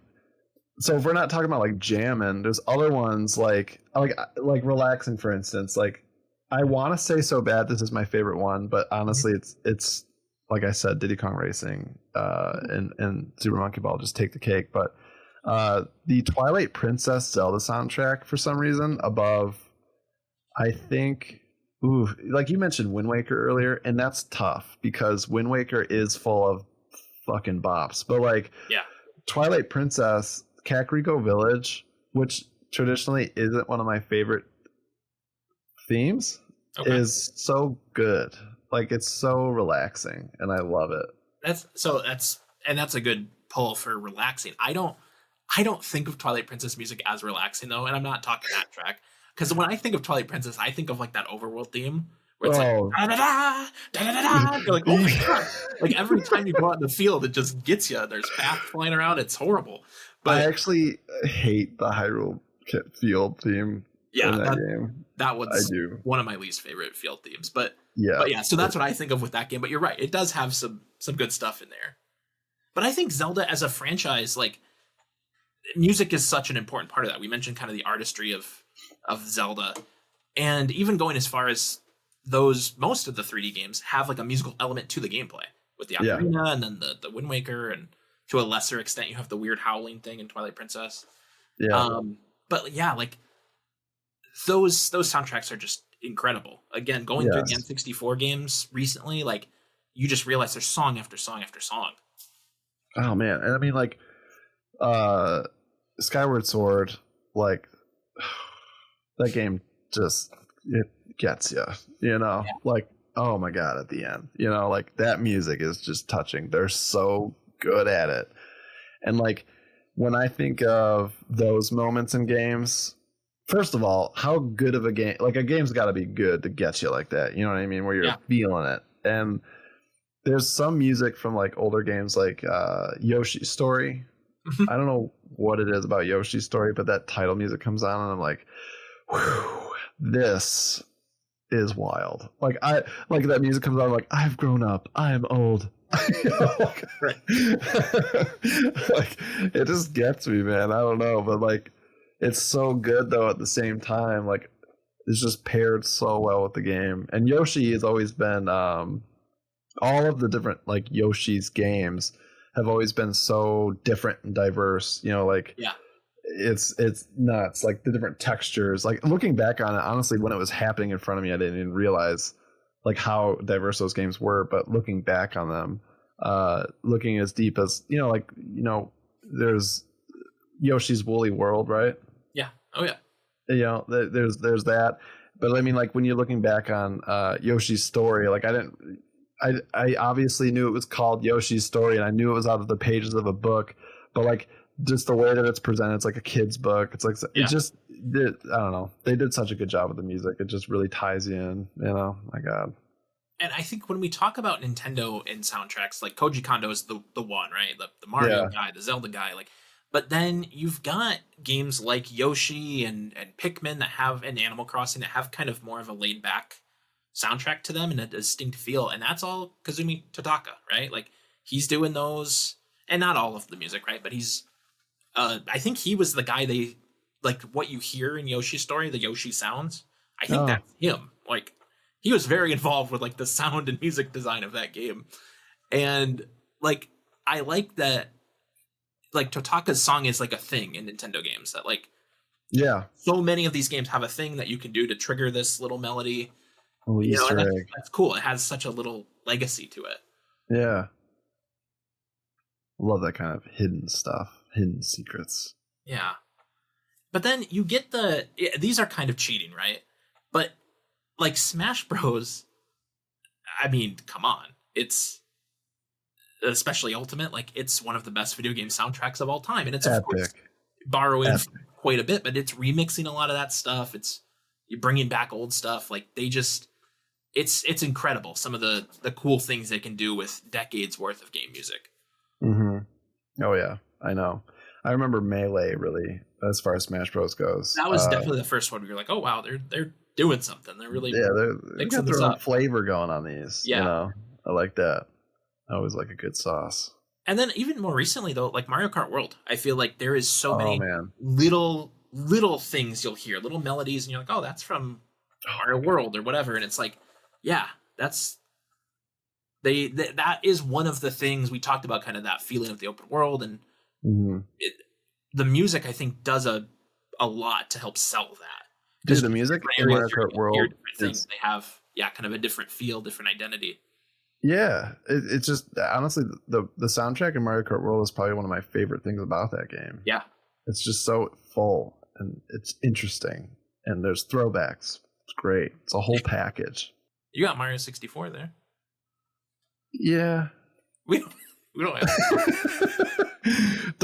so if we're not talking about like jamming, there's other ones like relaxing, for instance. Like I want to say So Bad this is my favorite one, but honestly it's like I said, Diddy Kong Racing and Super Monkey Ball just take the cake. But the Twilight Princess Zelda soundtrack for some reason above, I think, like you mentioned Wind Waker earlier, and that's tough because Wind Waker is full of fucking bops. But like Twilight Princess, Kakariko Village, which traditionally isn't one of my favorite themes, is so good. Like it's so relaxing and I love it. That's a good pull for relaxing. I don't think of Twilight Princess music as relaxing though, and I'm not talking that track, because when I think of Twilight Princess, I think of like that overworld theme where it's like da da da da da da. You're like, oh my god! Like every time you go out in the field, it just gets you. There's bats flying around. It's horrible. But I actually hate the Hyrule field theme. Yeah, that was one of my least favorite field themes. But yeah, so that's what I think of with that game. But you're right, it does have some good stuff in there. But I think Zelda as a franchise, like music is such an important part of that. We mentioned kind of the artistry of Zelda, and even going as far as most of the 3D games have like a musical element to the gameplay with the Ocarina and then the Wind Waker, and to a lesser extent you have the weird howling thing in Twilight Princess. But yeah, like those soundtracks are just incredible. Again, going through the N64 games recently, like you just realize there's song after song after song. Oh man, and I mean like Skyward Sword, like that game just it gets you, you know, like oh my god, at the end, you know, like that music is just touching. They're so good at it. And like when I think of those moments in games, first of all, how good of a game, like a game's got to be good to get you like that, you know what I mean, where you're feeling it. And there's some music from like older games like Yoshi's Story. I don't know what it is about Yoshi's Story, but that title music comes on and I'm like, whew, this is wild. Like that music comes on, I'm like, I've grown up, I am old. Like it just gets me, man. I don't know, but like it's so good though at the same time. Like it's just paired so well with the game. And Yoshi has always been all of the different like Yoshi's games have always been so different and diverse, you know, like it's nuts, like the different textures. Like looking back on it, honestly, when it was happening in front of me, I didn't even realize like how diverse those games were. But looking back on them, looking as deep as, you know, like, you know, there's Yoshi's Woolly World, right? Yeah. Oh yeah. You know, there's that. But I mean, like when you're looking back on Yoshi's Story, like I obviously knew it was called Yoshi's Story, and I knew it was out of the pages of a book, but like just the way that it's presented, it's like a kid's book. It's like it just I don't know. They did such a good job with the music. It just really ties you in, you know. My God. And I think when we talk about Nintendo and soundtracks, like Koji Kondo is the one, right? The Mario guy, the Zelda guy, like. But then you've got games like Yoshi and Pikmin that have, and Animal Crossing that have kind of more of a laid back soundtrack to them and a distinct feel, and that's all Kazumi Totaka, right? Like he's doing those, and not all of the music, right? But he's I think he was the guy they like what you hear in Yoshi's Story, the Yoshi sounds. I think that's him. Like he was very involved with like the sound and music design of that game. And like I like that like Totaka's song is like a thing in Nintendo games, that like so many of these games have a thing that you can do to trigger this little melody. You know, and that's cool. It has such a little legacy to it. Yeah. Love that kind of hidden stuff, hidden secrets. Yeah. But then you get these are kind of cheating, right? But like Smash Bros, I mean, come on. It's especially Ultimate, like it's one of the best video game soundtracks of all time. And it's of course borrowing quite a bit, but it's remixing a lot of that stuff. It's you're bringing back old stuff. Like they just it's incredible, some of the cool things they can do with decades worth of game music. Oh yeah, I know. I remember Melee really, as far as Smash Bros goes. That was definitely the first one where you're like, oh wow, they're doing something. They're really they got their own flavor going on these. Yeah, you know, I like that. I always like a good sauce. And then even more recently though, like Mario Kart World, I feel like there is so many little things you'll hear, little melodies, and you're like, oh, that's from Mario World or whatever, and it's like, yeah, that's that is one of the things we talked about, kind of that feeling of the open world, and the music I think does a lot to help sell that. Dude, the music in Mario Kart World, they have kind of a different feel, different identity. Yeah, it's just honestly the soundtrack in Mario Kart World is probably one of my favorite things about that game. Yeah, it's just so full and it's interesting, and there's throwbacks. It's great. It's a whole package. You got Mario 64 there. Yeah, we don't have.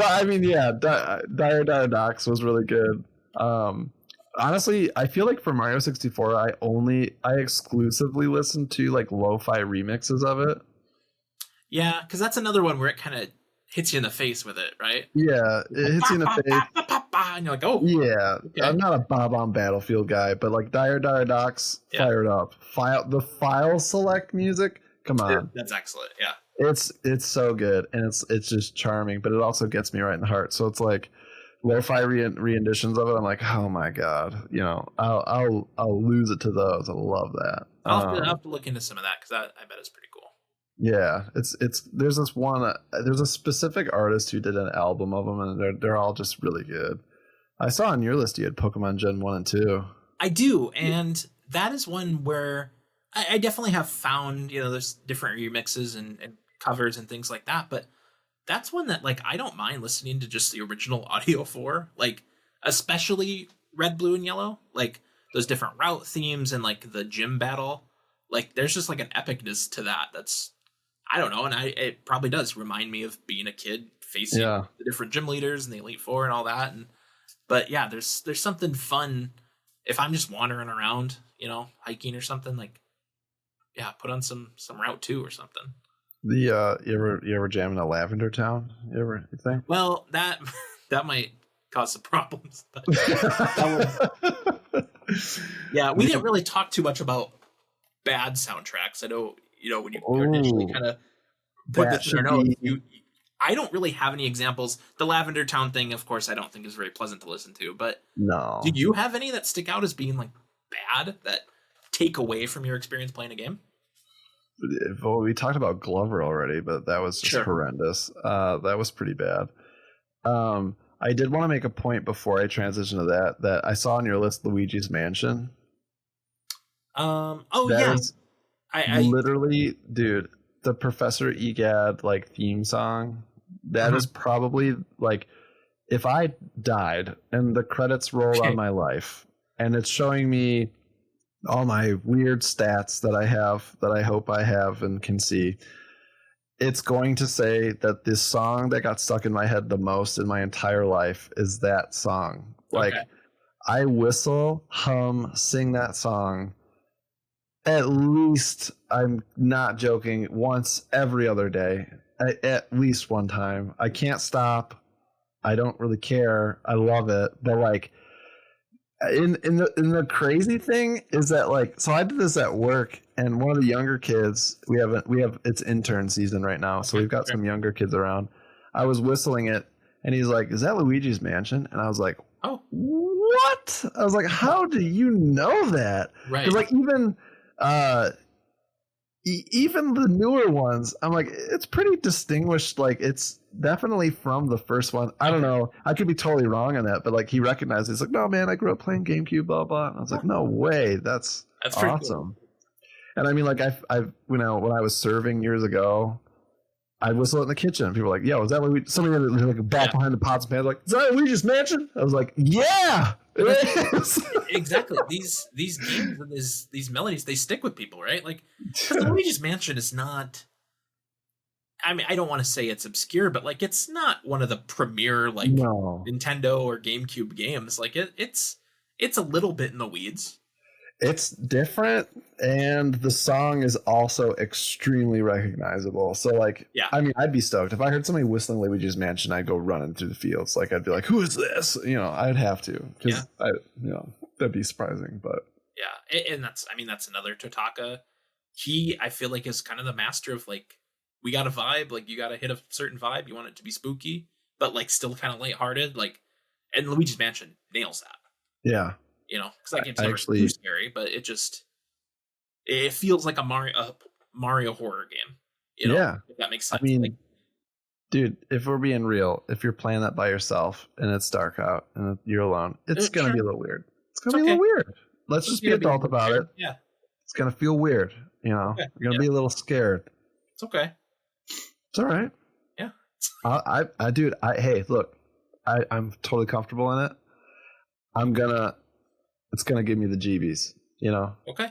I mean, yeah, Dire Docs was really good. Honestly, I feel like for Mario 64, I exclusively listen to like lo-fi remixes of it. Yeah, because that's another one where it kind of hits you in the face with it, right? Yeah, it hits you in the face. And you're like, oh. Yeah, okay. I'm not a Bob on Battlefield guy, but like Dire Docs, fired up. The file select music, come on. That's excellent, yeah. It's so good, and it's just charming, but it also gets me right in the heart. So it's like, lo-fi renditions of it. I'm like, oh my god, I'll lose it to those. I love that. I'll have to look into some of that because I bet it's pretty cool. Yeah, it's there's this one. There's a specific artist who did an album of them, and they're all just really good. I saw on your list you had Pokemon Gen 1 and 2. I do, and that is one where I definitely have found, there's different remixes and covers and things like that, but that's one that, like, I don't mind listening to just the original audio for, like, especially Red, Blue, and Yellow, like, those different route themes and, like, the gym battle. Like, there's just, like, an epicness to that that's, I don't know, and it probably does remind me of being a kid facing the different gym leaders and the Elite Four and all that, but yeah, there's something fun if I'm just wandering around, hiking or something, like, yeah, put on some Route 2 or something. You ever jam in a Lavender Town? You think? Well, that might cause some problems. But yeah, we didn't really talk too much about bad soundtracks. I know, when you initially kind of put this in our notes, I don't really have any examples. The Lavender Town thing, of course, I don't think is very pleasant to listen to. But no, do you have any that stick out as being like bad that take away from your experience playing a game? Well, we talked about Glover already, but that was just horrendous. That was pretty bad. I did want to make a point before I transition to that I saw on your list Luigi's Mansion. I literally, dude, the Professor Egad like theme song. That is probably like, if I died and the credits roll on my life and it's showing me all my weird stats that I have, that I hope I have and can see, it's going to say that this song that got stuck in my head the most in my entire life is that song. Like, I whistle, hum, sing that song at least, I'm not joking, once every other day. At least one time. I can't stop. I don't really care. I love it. But like, in the crazy thing is that, like, so I did this at work, and one of the younger kids, we have it's intern season right now, so we've got some younger kids around. I was whistling it, and he's like, "Is that Luigi's Mansion?" And I was like, "Oh, what?" I was like, "How do you know that?" Right. Because like even the newer ones, I'm like, it's pretty distinguished. Like, it's definitely from the first one. I don't know. I could be totally wrong on that, but like, he recognized it. He's like, "No, man, I grew up playing GameCube, blah, blah." And I was like, no way. That's awesome. Cool. And I mean, like, I've when I was serving years ago, I'd whistle it in the kitchen. People were like, "Yo, is that Luigi?" Somebody like back behind the pots and pans, like, "Is that Luigi's Mansion?" I was like, "Yeah, it is." Exactly. These games and these melodies, they stick with people, right? Like, Luigi's Mansion is not. I mean, I don't want to say it's obscure, but like, it's not one of the premier Nintendo or GameCube games. Like, it's a little bit in the weeds. It's different, and the song is also extremely recognizable. So, like, I mean, I'd be stoked if I heard somebody whistling Luigi's Mansion. I'd go running through the fields. Like, I'd be like, "Who is this?" I'd have to, because that'd be surprising. But yeah, and that's another Totaka. I feel like, is kind of the master of, like, we got a vibe. Like, you got to hit a certain vibe. You want it to be spooky, but like still kind of lighthearted. Like, and Luigi's Mansion nails that. Yeah. Because that game's never too scary, but it feels like a Mario horror game. If that makes sense. I mean, dude, if we're being real, if you're playing that by yourself and it's dark out and you're alone, it's gonna be a little weird. It's gonna be a little weird. Let's just be adult about it. Yeah, it's gonna feel weird. You're gonna be a little scared. It's okay. It's all right. Yeah. Hey, look, I'm totally comfortable in it. It's gonna give me the jeebies, Okay.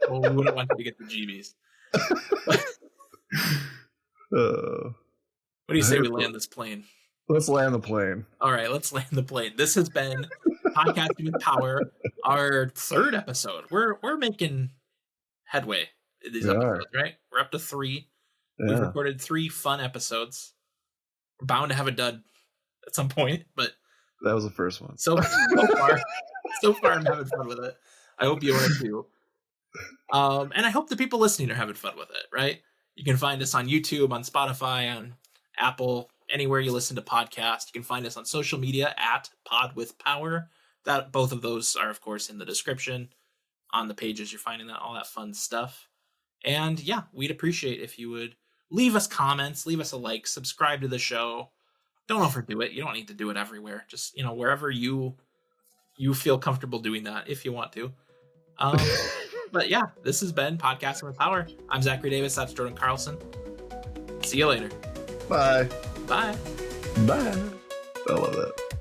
Well, we wouldn't want you to get the jeebies. What do you say we land this plane? Let's land the plane. All right, let's land the plane. This has been Podcasting with Power, our third episode. We're making headway in these episodes, right? We're up to 3. Yeah. We've recorded 3 fun episodes. We're bound to have a dud at some point, but that was the first one. So far, I'm having fun with it. I hope you are too. And I hope the people listening are having fun with it, right? You can find us on YouTube, on Spotify, on Apple, anywhere you listen to podcasts. You can find us on social media at Pod with Power. That both of those are, of course, in the description on the pages. You're finding that all that fun stuff. And yeah, we'd appreciate if you would leave us comments, leave us a like, subscribe to the show. Don't overdo it. You don't need to do it everywhere. Just, wherever you feel comfortable doing that if you want to. But yeah, this has been Podcasting with Power. I'm Zachary Davis. That's Jordan Carlson. See you later. Bye. Bye. Bye. I love that.